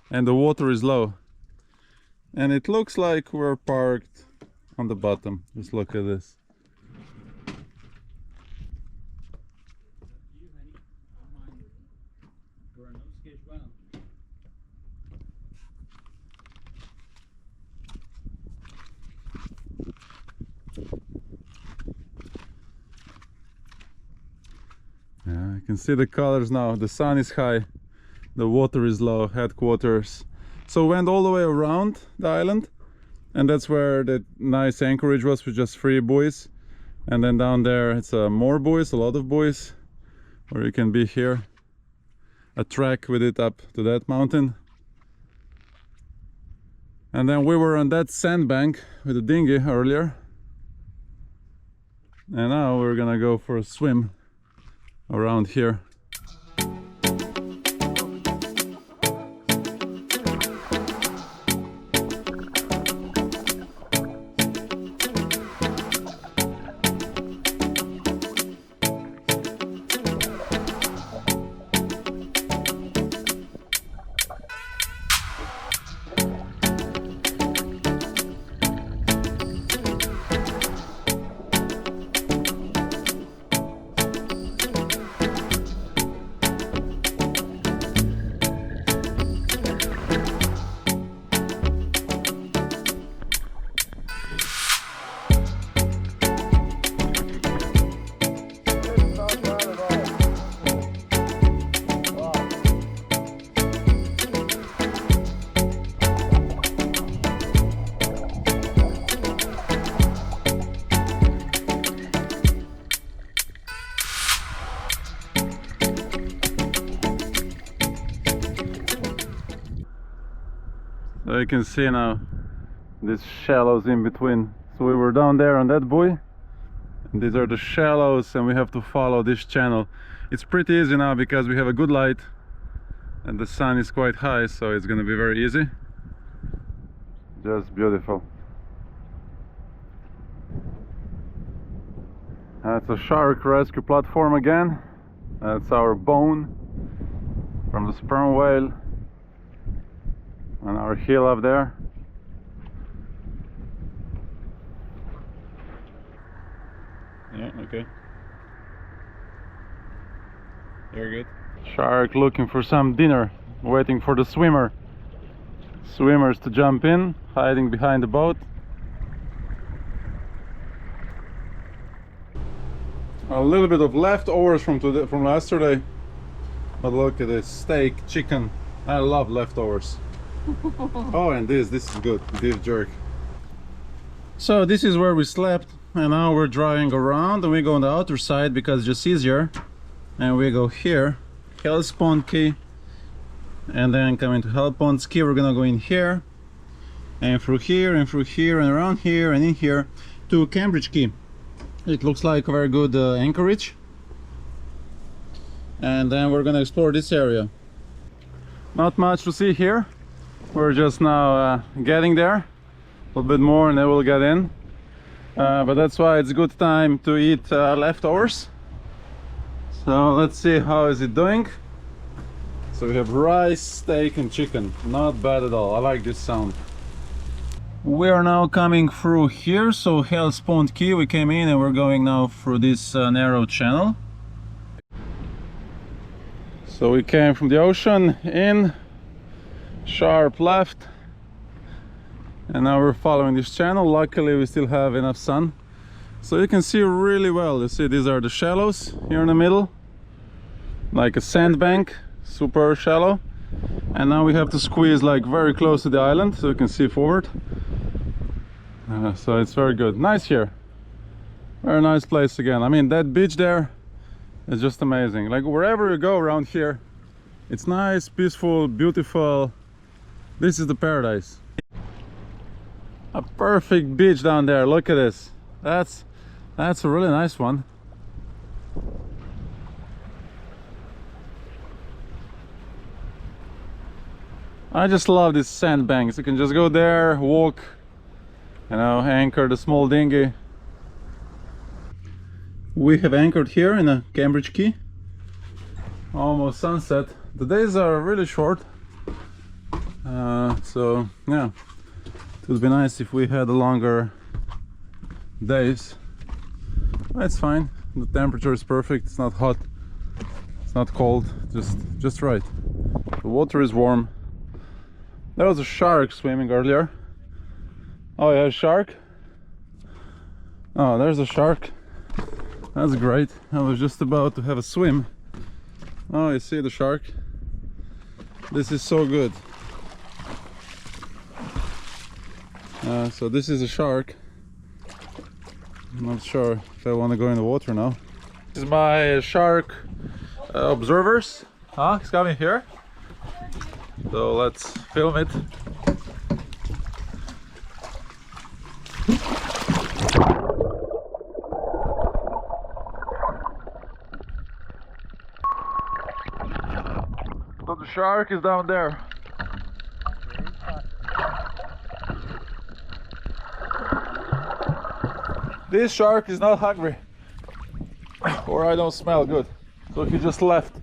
and the water is low. And it looks like we're parked on the bottom. Just look at this. Yeah, you can see the colors now. The sun is high, the water is low, headquarters. So we went all the way around the island, and that's where the nice anchorage was with just 3 buoys. And then down there it's more buoys, a lot of buoys, where you can be here. A track with it up to that mountain. And then we were on that sandbank with the dinghy earlier. And now we're gonna go for a swim around here. So you can see now these shallows in between. So we were down there on that buoy, and these are the shallows, and we have to follow this channel. It's pretty easy now because we have a good light and the sun is quite high, so it's gonna be very easy. Just beautiful. That's a shark rescue platform again. That's our bone from the sperm whale. And our heel up there. Yeah, okay. Very good. Shark looking for some dinner, waiting for the swimmers to jump in, hiding behind the boat. A little bit of leftovers from yesterday. But look at this steak, chicken. I love leftovers. Oh, and this is good, beef jerk. So this is where we slept, and now we're driving around, and we go on the outer side because it's just easier. And we go here, Highborn Cay, and then coming to Highborn Cay, we're gonna go in here, and through here, and through here, and around here, and in here to Cambridge Cay. It looks like a very good anchorage. And then we're gonna explore this area. Not much to see here. We're just now getting there. A little bit more and then we'll get in. But that's why it's a good time to eat leftovers. So let's see how is it doing. So we have rice, steak and chicken. Not bad at all. I like this sound. We are now coming through here. So Highborn Cay, we came in and we're going now through this narrow channel. So we came from the ocean in, sharp left, and now we're following this channel. Luckily we still have enough sun, so you can see really well. You see these are the shallows here in the middle, like a sandbank, super shallow. And now we have to squeeze like very close to the island so you can see forward. So it's very good. Nice here, very nice place again. I mean, that beach there is just amazing. Like wherever you go around here, it's nice, peaceful, beautiful. This is the paradise. A perfect beach down there. Look at this. That's a really nice one. I just love these sandbanks. You can just go there, walk, you know, anchor the small dinghy. We have anchored here in a Cambridge Cay. almost sunset. The days are really short, so yeah, it would be nice if we had longer days. That's fine. The temperature is perfect. It's not hot, it's not cold, just right. The water is warm. There was a shark swimming earlier. Oh yeah, a shark. Oh, there's a shark. That's great. I was just about to have a swim. Oh, you see the shark? This is so good. So this is a shark. I'm not sure if I want to go in the water now. This is my shark observers. He's coming here. So let's film it. So the shark is down there. This shark is not hungry, or I don't smell good, so he just left.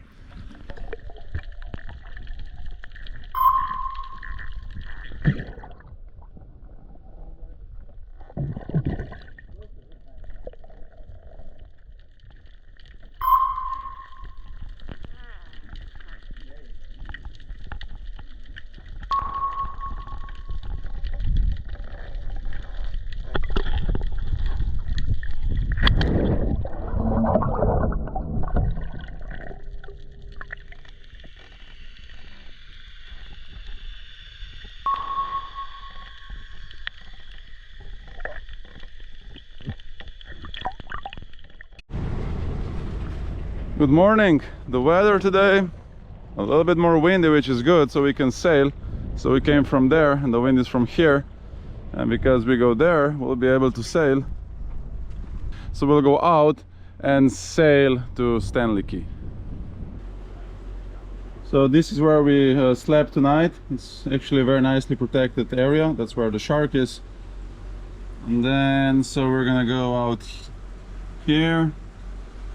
Good morning. The weather today a little bit more windy, which is good, so we can sail. So we came from there and the wind is from here, and because we go there we'll be able to sail. So we'll go out and sail to Staniel Cay. So this is where we slept tonight. It's actually a very nicely protected area. That's where the shark is. And then so we're gonna go out here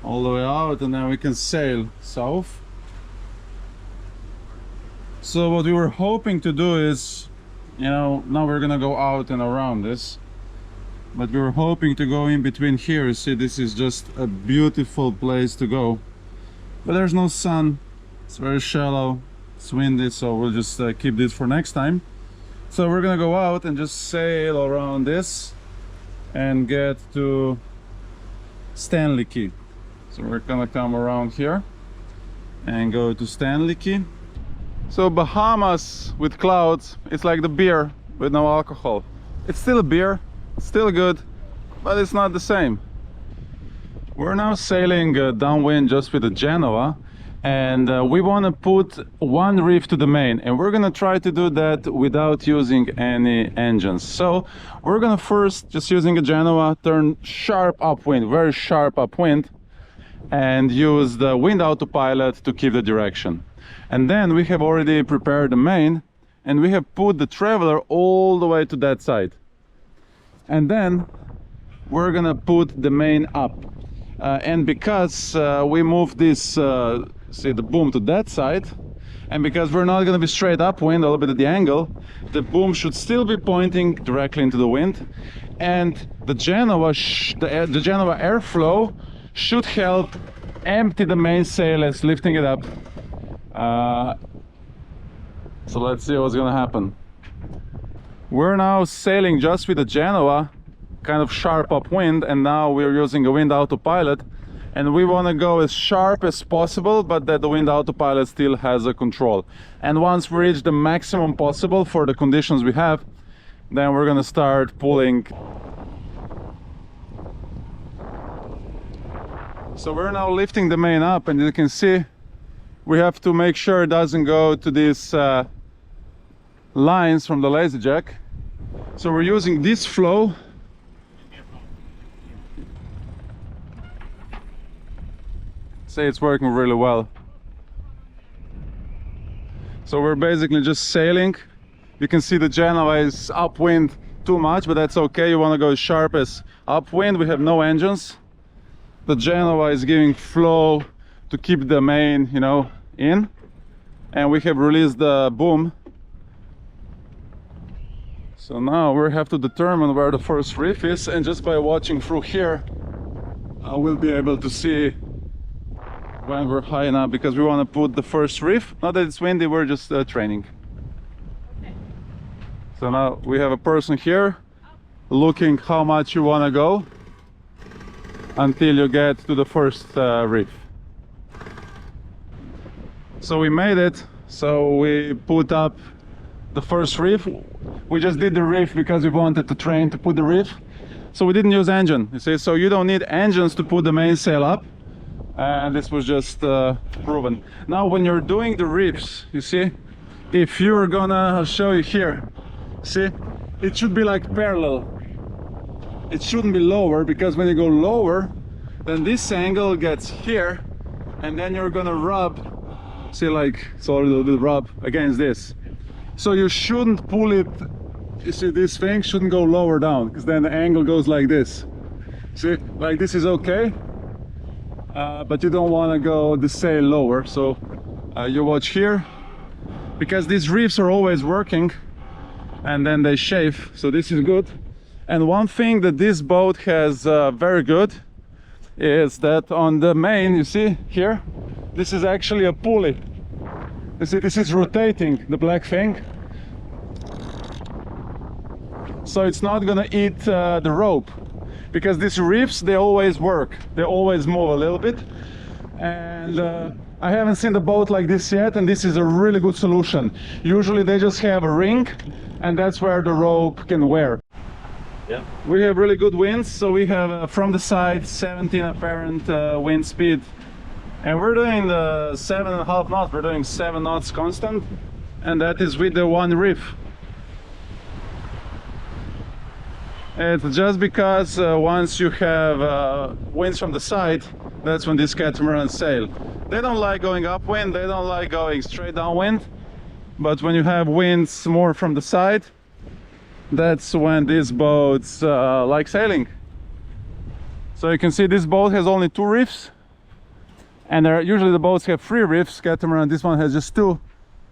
all the way out, and then we can sail south. So what we were hoping to do is, you know, now we're gonna go out and around this, but we were hoping to go in between here. You see, this is just a beautiful place to go, but there's no sun, it's very shallow, it's windy, so we'll just keep this for next time. So we're gonna go out and just sail around this and get to Staniel Cay. So we're gonna come around here and go to Staniel Cay. So Bahamas with clouds, it's like the beer with no alcohol. It's still a beer, it's still good, but it's not the same. We're now sailing downwind just with the Genoa, and we want to put one reef to the main, and we're gonna try to do that without using any engines. So we're gonna first, just using a Genoa, turn sharp upwind, very sharp upwind, and use the wind autopilot to keep the direction. And then we have already prepared the main, and we have put the Traveler all the way to that side. And then we're gonna put the main up. And because we moved this, say, the boom to that side, and because we're not gonna be straight upwind, a little bit at the angle, the boom should still be pointing directly into the wind, and the Genoa, the Genoa airflow should help empty the mainsail as lifting it up. So let's see what's gonna happen. We're now sailing just with the Genoa, kind of sharp upwind, and now we're using a wind autopilot, and we want to go as sharp as possible, but that the wind autopilot still has a control. And once we reach the maximum possible for the conditions we have, then we're gonna start pulling. So we're now lifting the main up, and you can see we have to make sure it doesn't go to these lines from the lazy jack. So we're using this flow. Say it's working really well. So we're basically just sailing. You can see the Genoa is upwind too much, but that's okay. You want to go as sharp as upwind. We have no engines. The Genoa is giving flow to keep the main, you know, in, and we have released the boom. So now we have to determine where the first reef is, and just by watching through here I will be able to see when we're high enough, because we want to put the first reef. Not that it's windy, we're just training. Okay. So now we have a person here looking how much you want to go until you get to the first reef. So we made it. So we put up the first reef. We just did the reef because we wanted to train to put the reef. So we didn't use engine, you see. So you don't need engines to put the mainsail up, and this was just proven. Now when you're doing the reefs, you see, if you're gonna, I'll show you here, see, it should be like parallel. It shouldn't be lower, because when you go lower, then this angle gets here, and then you're gonna rub, see, like, so a little bit rub against this. So you shouldn't pull it, you see, this thing shouldn't go lower down, because then the angle goes like this. See, like this is okay, but you don't want to go the sail lower. So you watch here, because these reefs are always working and then they shave, so this is good. And one thing that this boat has very good is that on the main, you see here, this is actually a pulley. You see, this is rotating, the black thing. So it's not gonna eat the rope, because these reefs, they always work, they always move a little bit. And I haven't seen the boat like this yet, and this is a really good solution. Usually they just have a ring, and that's where the rope can wear. Yeah. We have really good winds, so we have from the side 17 apparent wind speed, and we're doing the 7.5 knots. We're doing 7 knots constant, and that is with the one reef. It's just because once you have winds from the side, that's when these catamarans sail. They don't like going upwind, they don't like going straight downwind, but when you have winds more from the side, that's when these boats like sailing. So you can see this boat has only 2 reefs, and usually the boats have 3 reefs. Catamaran, this one has just 2,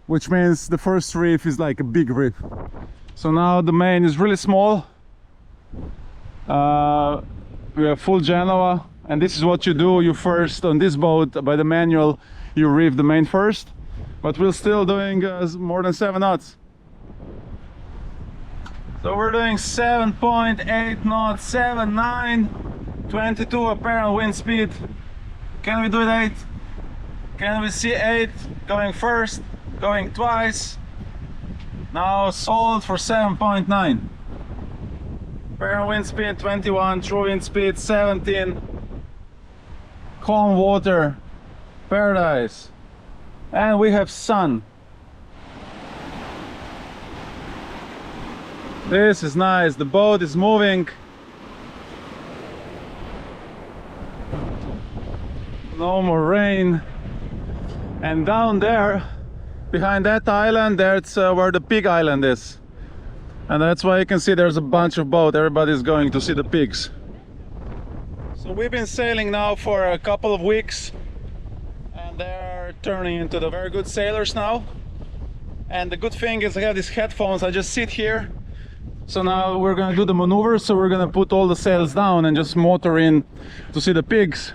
which means the first reef is like a big reef. So now the main is really small. We have full Genoa, and this is what you do. You first, on this boat, by the manual, you reef the main first, but we're still doing more than 7 knots. So we're doing 7.8 knots, 7, 9, 22 apparent wind speed. Can we do it 8? Can we see 8 going first, going twice? Now sold for 7.9. Apparent wind speed 21, true wind speed 17. Calm water, paradise. And we have sun. This is nice, the boat is moving. No more rain. And down there, behind that island, that's where the pig island is. And that's why you can see there's a bunch of boats. Everybody's going to see the pigs. So we've been sailing now for a couple of weeks, and they're turning into the very good sailors now. And the good thing is I have these headphones, I just sit here. So now we're gonna do the maneuver, so we're gonna put all the sails down and just motor in to see the pigs.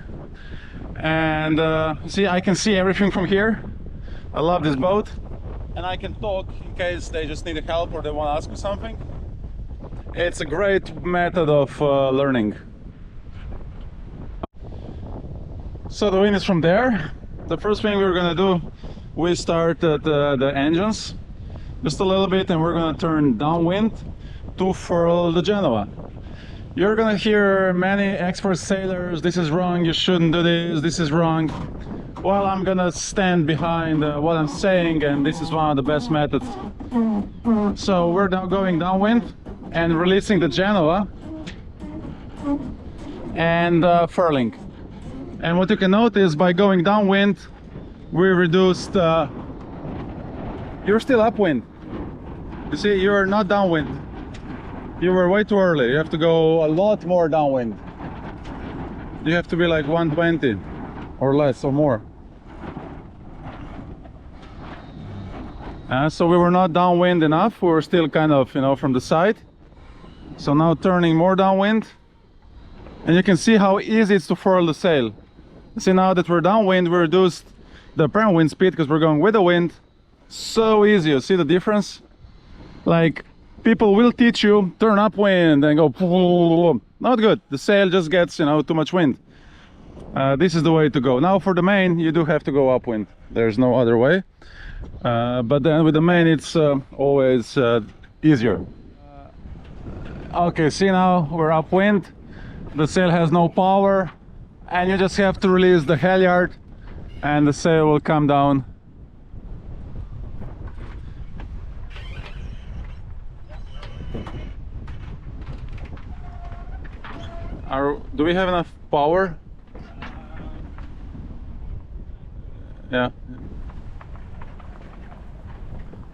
And see, I can see everything from here. I love this boat. And I can talk in case they just need help or they want to ask me something. It's a great method of learning. So the wind is from there. The first thing we're gonna do, we start the engines just a little bit, and we're gonna turn downwind to furl the Genoa. You're gonna hear many expert sailors, this is wrong, you shouldn't do this, this is wrong. Well, I'm gonna stand behind what I'm saying, and this is one of the best methods. So we're now going downwind and releasing the Genoa and furling. And what you can notice, by going downwind, we reduced, you're still upwind. You see, you're not downwind. You were way too early. You have to go a lot more downwind. You have to be like 120 or less or more. So we were not downwind enough, we were still kind of, you know, from the side. So now turning more downwind, and you can see how easy it's to furl the sail. See, now that we're downwind, we reduced the apparent wind speed because we're going with the wind. So easy, you see the difference? Like, people will teach you turn upwind and go, not good. The sail just gets, you know, too much wind. This is the way to go. Now for the main, you do have to go upwind. There's no other way. But then with the main, it's always easier. Okay, see, now we're upwind. The sail has no power, and you just have to release the halyard, and the sail will come down. Do we have enough power? Yeah.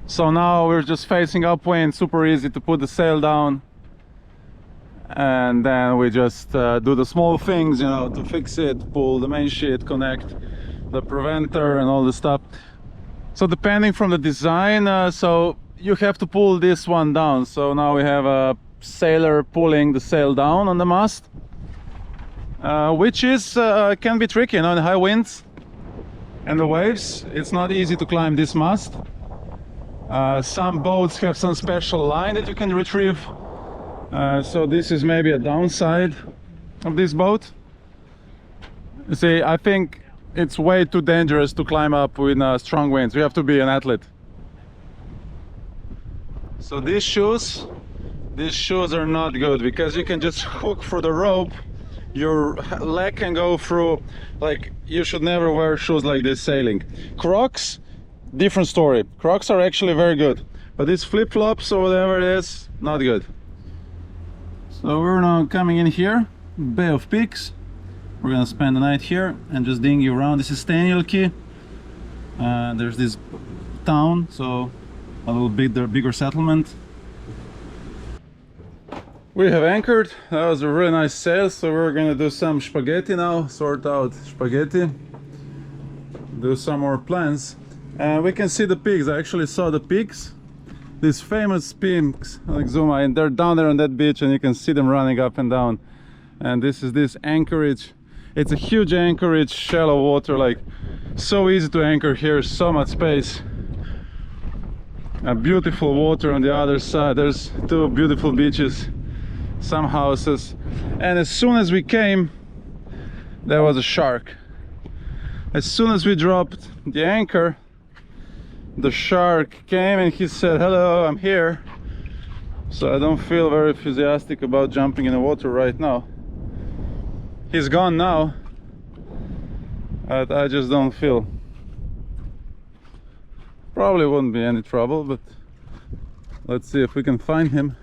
So now we're just facing upwind, super easy to put the sail down, and then we just do the small things, you know, to fix it, pull the main sheet, connect the preventer and all the stuff. So depending from the design, so you have to pull this one down. So now we have a sailor pulling the sail down on the mast, which is can be tricky, you know, in high winds and the waves. It's not easy to climb this mast. Some boats have some special line that you can retrieve, so this is maybe a downside of this boat. You see, I think it's way too dangerous to climb up with strong winds. You have to be an athlete. So these shoes are not good, because you can just hook for the rope, your leg can go through. Like, you should never wear shoes like this sailing. Crocs, different story. Crocs are actually very good, but these flip-flops or whatever it is, not good. So we're now coming in here, Bay of Pigs. We're gonna spend the night here and just dinghy around. This is Staniel Cay. There's this town, so a little bit bigger settlement. We have anchored. That was a really nice sail, so we're gonna do some spaghetti now, sort out spaghetti, do some more plans. And we can see the pigs. I actually saw the pigs, these famous pigs like Exumas, and they're down there on that beach, and you can see them running up and down. And this is this anchorage. It's a huge anchorage, shallow water, like so easy to anchor here, so much space. A beautiful water on the other side. There's two beautiful beaches, some houses, and as soon as we came, there was a shark. As soon as we dropped the anchor, the shark came and he said, "Hello, I'm here." So I don't feel very enthusiastic about jumping in the water right now. He's gone now, but I just don't feel. Probably wouldn't be any trouble, but let's see if we can find him.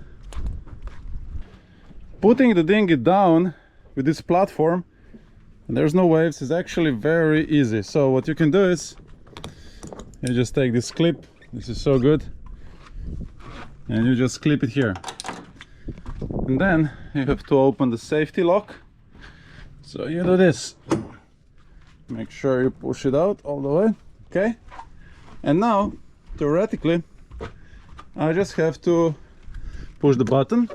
Putting the dinghy down with this platform, and there's no waves, is actually very easy. So what you can do is you just take this clip. This is so good, and you just clip it here, and then you have to open the safety lock. So you do this, make sure you push it out all the way, okay? And now theoretically I just have to push the button,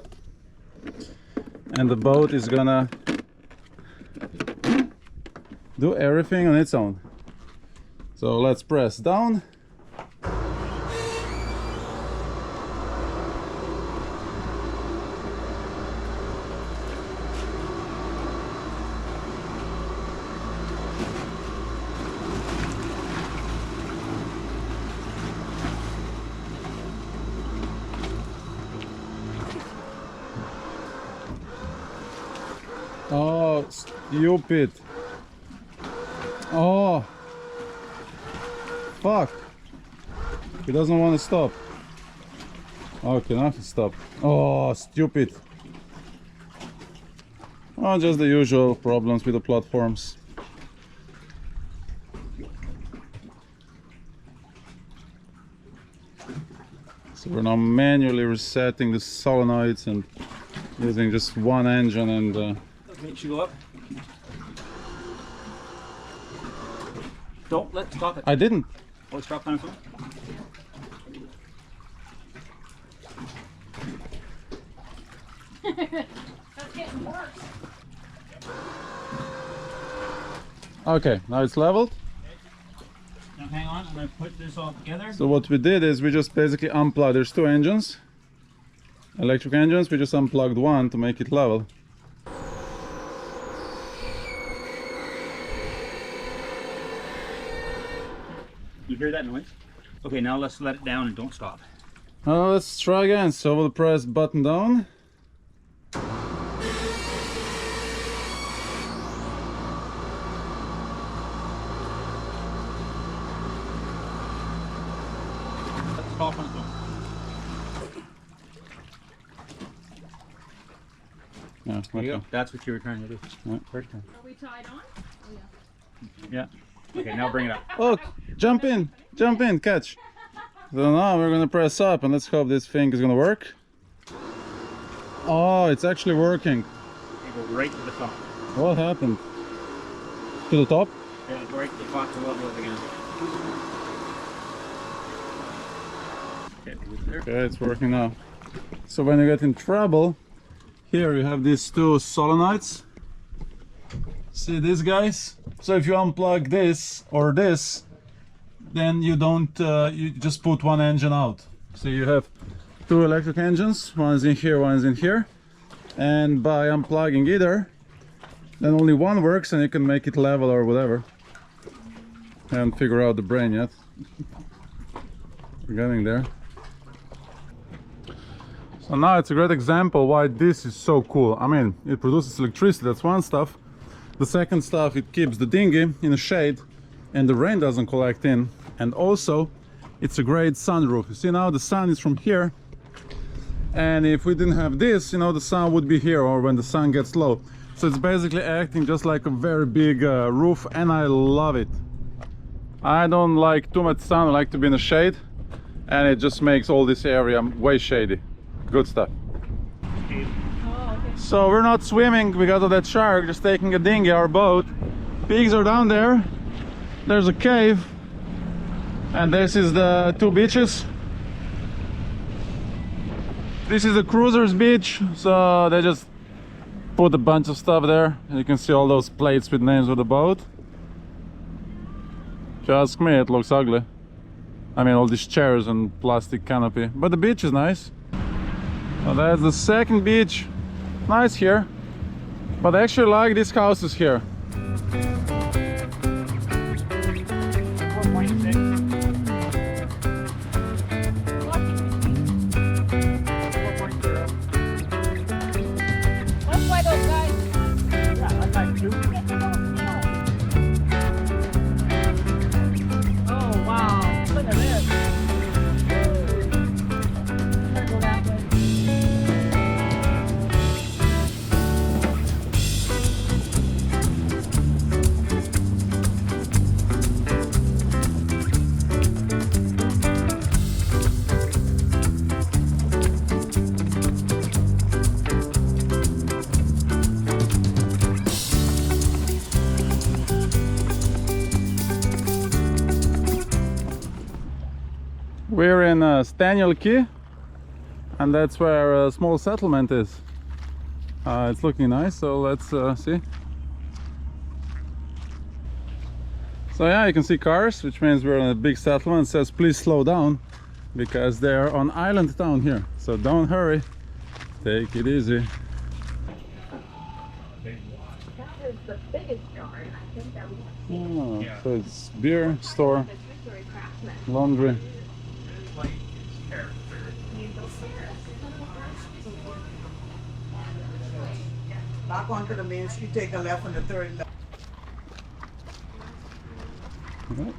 and the boat is gonna do everything on its own. So let's press down. Oh, stupid. Oh, fuck. He doesn't want to stop. Okay, now he stopped. Oh, stupid. Oh, just the usual problems with the platforms. So we're now manually resetting the solenoids and using just one engine, and Make you go up. Don't let stop it. I didn't. Oh, stop time. That's getting worse. Okay, now it's leveled. Now hang on, I'm going to put this all together. So what we did is we just basically unplugged. There's two engines, electric engines. We just unplugged one to make it level. You hear that noise? Okay, now let's let it down and don't stop. Now let's try again. So we'll press button down. Let's stop on its own. Yeah, There you okay. go. That's what you were trying to do. Yeah. First time. Are we tied on? Oh, yeah. Yeah. Okay, now bring it up. Oh, jump in, catch. So now we're gonna press up and let's hope this thing is gonna work. Oh, it's actually working. You go right to the top. What happened? To the top? Yeah, go right to the top to level it again. Okay, there. Okay, it's working now. So when you get in trouble, here you have these two solenoids. See these guys? So if you unplug this or this, then you don't, you just put one engine out. So you have two electric engines, one is in here, one is in here. And by unplugging either, then only one works and you can make it level or whatever. I haven't figured out the brain yet. We're getting there. So now it's a great example why this is so cool. I mean, it produces electricity, that's one stuff. The second stuff, it keeps the dinghy in the shade and the rain doesn't collect in. And also, it's a great sunroof. You see now the sun is from here. And if we didn't have this, you know, the sun would be here or when the sun gets low. So it's basically acting just like a very big roof and I love it. I don't like too much sun, I like to be in the shade. And it just makes all this area way shady. Good stuff. Oh, okay. So we're not swimming because of that shark, just taking a dinghy, our boat. Pigs are down there. There's a cave. And this is the two beaches. This is the cruiser's beach, so they just put a bunch of stuff there. And you can see all those plates with names of the boat. If you ask me, it looks ugly. I mean, all these chairs and plastic canopy. But the beach is nice. So that's the second beach. Nice here. But I actually like these houses here. 4.6. That's why those guys. Yeah, that's like 2. Oh, wow. Look at this. Better go that way. We're in Staniel Cay, and that's where a small settlement is. It's looking nice, so let's see. So yeah, you can see cars, which means we're in a big settlement. It says please slow down because they're on island town here, so don't hurry, take it easy. That is the biggest yard I think that we have. Oh, so it's beer store, The Victory Craftsman. laundry. Back onto the main street, take a left on the third left. Right.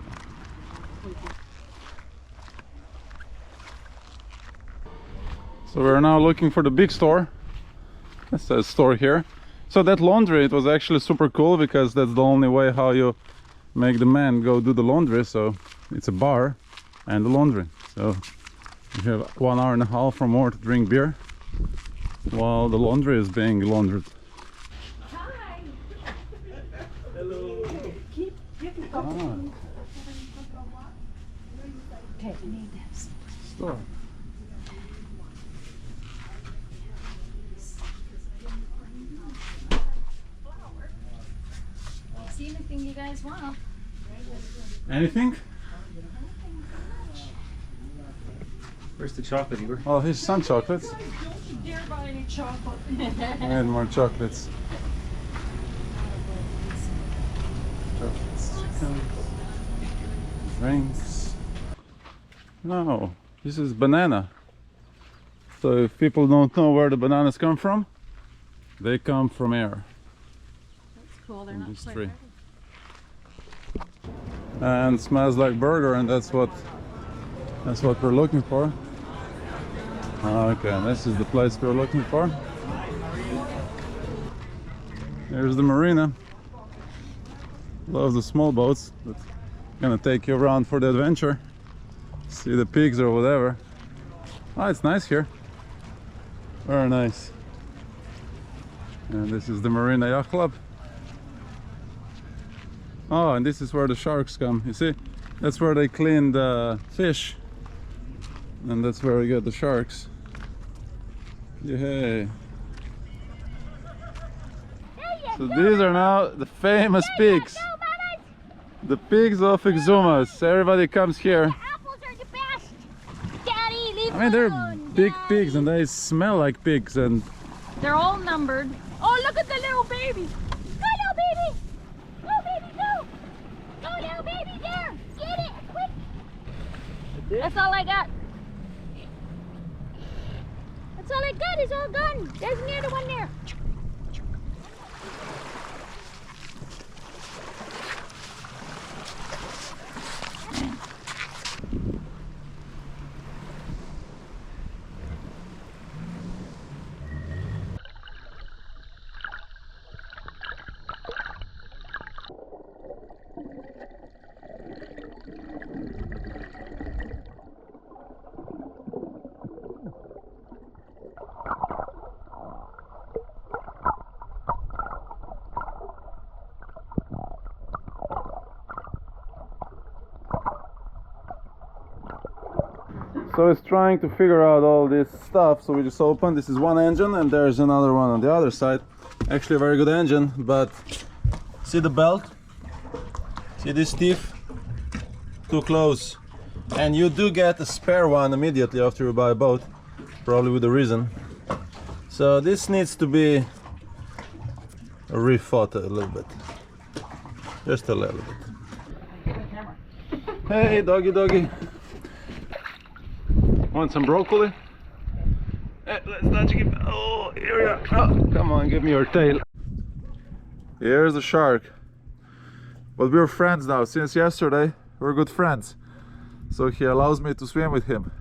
So we're now looking for the big store. It says store here. So that laundry, it was actually super cool because that's the only way how you make the man go do the laundry. So it's a bar and the laundry. So you have 1.5 hours or more to drink beer while the laundry is being laundered. Hi. Ah, Okay, I need this. store. tomorrow. Anything? Where's the chocolate, Igor? Oh, here's some chocolates. Don't you dare buy any chocolate. And more chocolates. Chocolates, chicken, drinks. No, this is banana. So if people don't know where the bananas come from, they come from air. That's cool. They're From not this quite tree. ready. And smells like burger, and that's what we're looking for. Okay, this is the place we're looking for. Here's the marina. Love the small boats that's gonna take you around for the adventure. See the pigs or whatever. Oh, it's nice here. Very nice. And this is the Marina Yacht Club. Oh, and this is where the sharks come. You see, that's where they clean the fish, and that's where we get the sharks. Yay! So these are now the famous pigs. The pigs of Exumas. Everybody comes here. Apples are the best. Daddy, leave I mean, they're big pigs and they smell like pigs, and they're all numbered. Oh, look at the little baby. Go, little baby. Go, baby, go. Go, little baby, there. Get it, quick. That's all I got. That's all I got. It's all gone. There's another one there. so it's trying to figure out all this stuff. So we just opened. This is one engine, and there's another one on the other side. Actually a very good engine, but see the belt? See this teeth? Too close. And you do get a spare one immediately after you buy a boat, probably with a reason. So this needs to be refought a little bit, just a little bit. Hey, doggy, doggy. Want some broccoli? Hey, let's touch it. Oh, here we are. Oh, come on, give me your tail. Here's the shark. But we're friends now. Since yesterday, we're good friends. So he allows me to swim with him.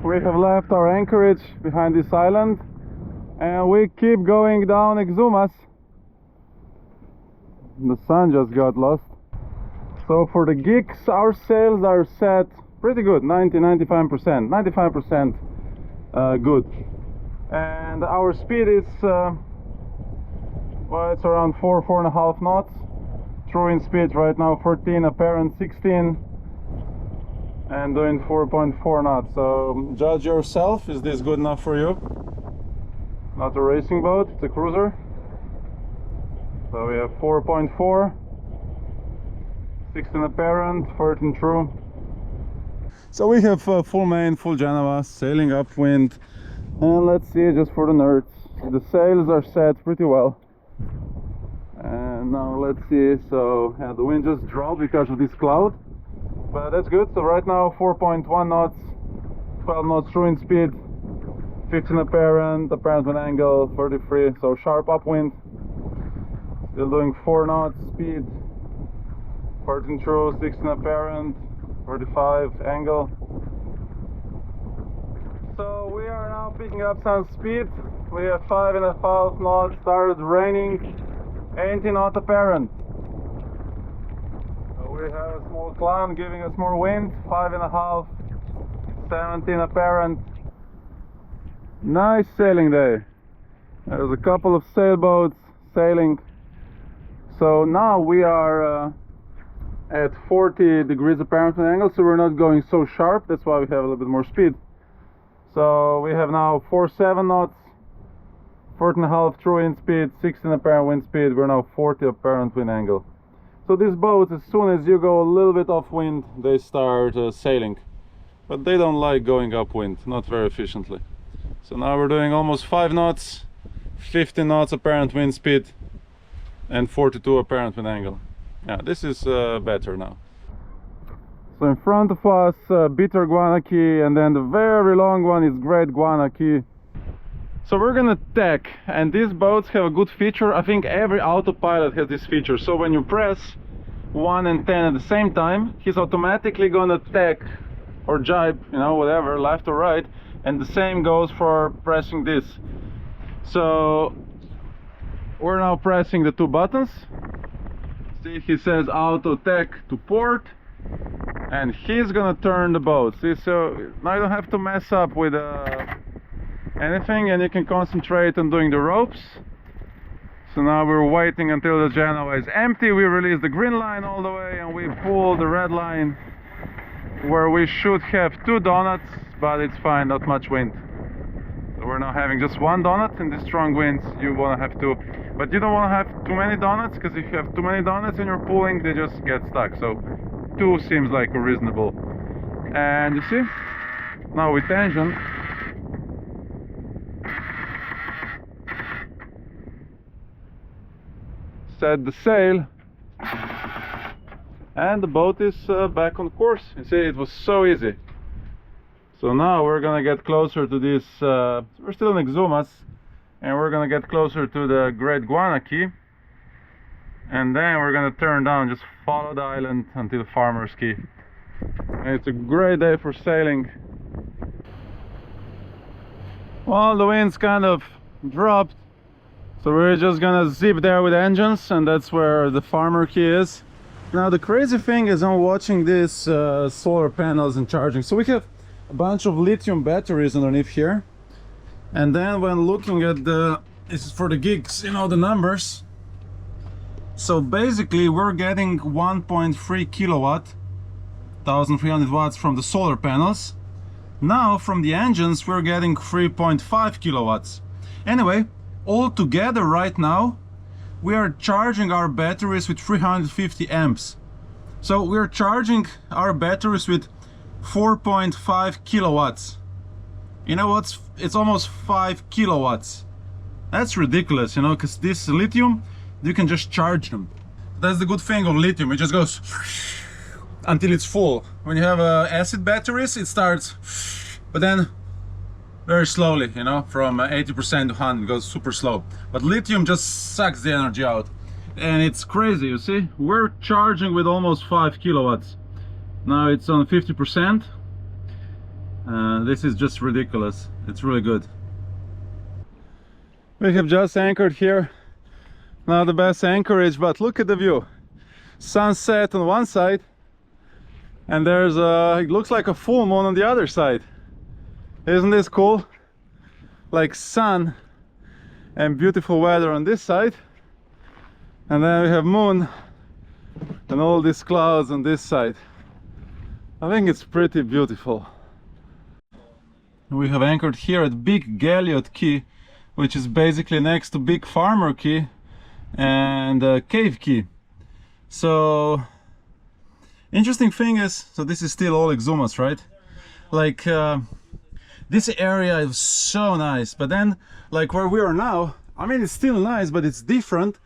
We have left our anchorage behind this island and we keep going down Exumas. The sun just got lost. So for the geeks, our sails are set pretty good, 95% good. And our speed is well, it's around 4.5 knots. True in speed right now 14, apparent 16, and doing 4.4 knots. So judge yourself, is this good enough for you? Not a racing boat, it's a cruiser. So we have 4.4, 16 apparent, 13 true. So we have full main, full Genoa, sailing upwind. And let's see, just for the nerds, the sails are set pretty well. And now let's see, so yeah, the wind just dropped because of this cloud. But that's good. So right now 4.1 knots, 12 knots true in speed, 15 apparent wind angle, 33, so sharp upwind. Still doing 4 knots speed, 14 true, 16 apparent, 45 angle. So we are now picking up some speed. We have 5.5 knots, started raining, 18 knot apparent. So we have a small climb giving us more wind, 5.5, 17 apparent. Nice sailing day. There's a couple of sailboats sailing. So now we are at 40 degrees apparent angle, so we're not going so sharp. That's why we have a little bit more speed. So we have now 4.7 knots, 14.5 true wind speed, 16 apparent wind speed. We're now 40 apparent wind angle. So these boats, as soon as you go a little bit off wind, they start sailing. But they don't like going upwind, not very efficiently. So now we're doing almost 5 knots, 15 knots apparent wind speed, and 42 apparent wind angle. Yeah, this is better now. So in front of us, Bitter Guana Cay, and then the very long one is Great Guana Cay. So we're gonna tack, and these boats have a good feature. I think every autopilot has this feature. So when you press 1 and 10 at the same time, he's automatically gonna tack or jibe, you know, whatever, left or right, and the same goes for pressing this. So we're now pressing the 2 buttons. See, he says auto tack to port, and he's gonna turn the boat. See, so now you don't have to mess up with anything, and you can concentrate on doing the ropes. So now we're waiting until the Genoa is empty. We release the green line all the way, and we pull the red line where we should have 2 donuts, but it's fine, not much wind. So we're now having just 1 donut. In the strong winds you want to have 2, but you don't want to have too many donuts, because if you have too many donuts and you're pulling, they just get stuck. So 2 seems like a reasonable. And you see, now with engine, set the sail, and the boat is back on course. You see, it was so easy. So now we're gonna get closer to this, we're still in Exumas, and we're gonna get closer to the Great Guana Cay, and then we're gonna turn down, just follow the island until Farmer Cay. And it's a great day for sailing. Well, the wind's kind of dropped, so we're just gonna zip there with engines, and that's where the Farmer Cay is. Now the crazy thing is, I'm watching these solar panels and charging. So we have a bunch of lithium batteries underneath here, and then when looking at the, this is for the gigs, you know, the numbers. So basically we're getting 1.3 kilowatt, 1300 watts from the solar panels. Now from the engines we're getting 3.5 kilowatts. Anyway, all together right now we are charging our batteries with 350 amps. So we're charging our batteries with 4.5 kilowatts. You know what? It's almost 5 kilowatts. That's ridiculous, you know, because this lithium, you can just charge them. That's the good thing of lithium, it just goes until it's full. When you have acid batteries, it starts, but then very slowly, you know, from 80% to 100, it goes super slow. But lithium just sucks the energy out, and it's crazy. You see, we're charging with almost 5 kilowatts. Now it's on 50%. This is just ridiculous. It's really good. We have just anchored here. Not the best anchorage, but look at the view. Sunset on one side, and there's it looks like a full moon on the other side. Isn't this cool? Like sun and beautiful weather on this side, and then we have moon and all these clouds on this side. I think it's pretty beautiful. We have anchored here at Big Galliot Cay, which is basically next to Big Farmer Cay and Cave Cay. So interesting thing is, so this is still all Exumas, right? Like this area is so nice, but then like where we are now, I mean, it's still nice, but it's different,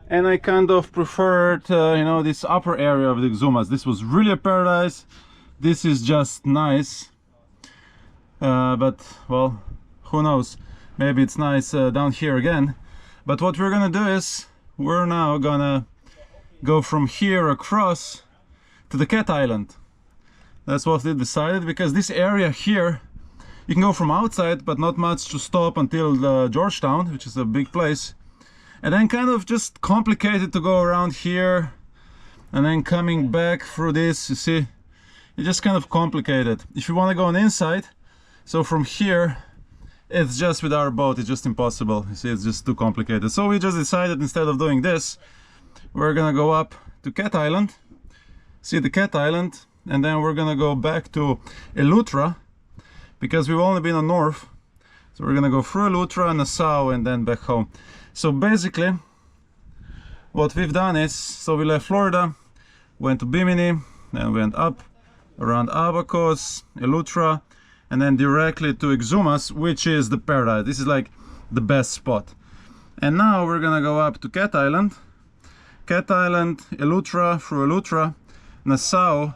and I kind of preferred you know, this upper area of the Exumas. This was really a paradise. This is just nice, but well, who knows, maybe it's nice down here again. But what we're gonna do is, we're now gonna go from here across to the Cat Island. That's what we decided, because this area here, you can go from outside, but not much to stop until Georgetown, which is a big place. And then kind of just complicated to go around here and then coming back through this, you see. It's just kind of complicated. If you want to go on inside, so from here, it's just with our boat, it's just impossible. You see, it's just too complicated. So we just decided, instead of doing this, we're gonna go up to Cat Island, see the Cat Island, and then we're gonna go back to Eleuthera, because we've only been on north. So we're gonna go through Eleuthera, Nassau, and then back home. So basically, what we've done is, so we left Florida, went to Bimini, then went up around Abacos, Eleuthera, and then directly to Exumas, which is the paradise. This is like the best spot. And now we're gonna go up to Cat Island, Eleuthera, through Eleuthera, Nassau,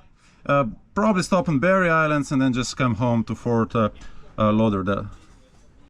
probably stop on Berry Islands, and then just come home to Fort Lauderdale.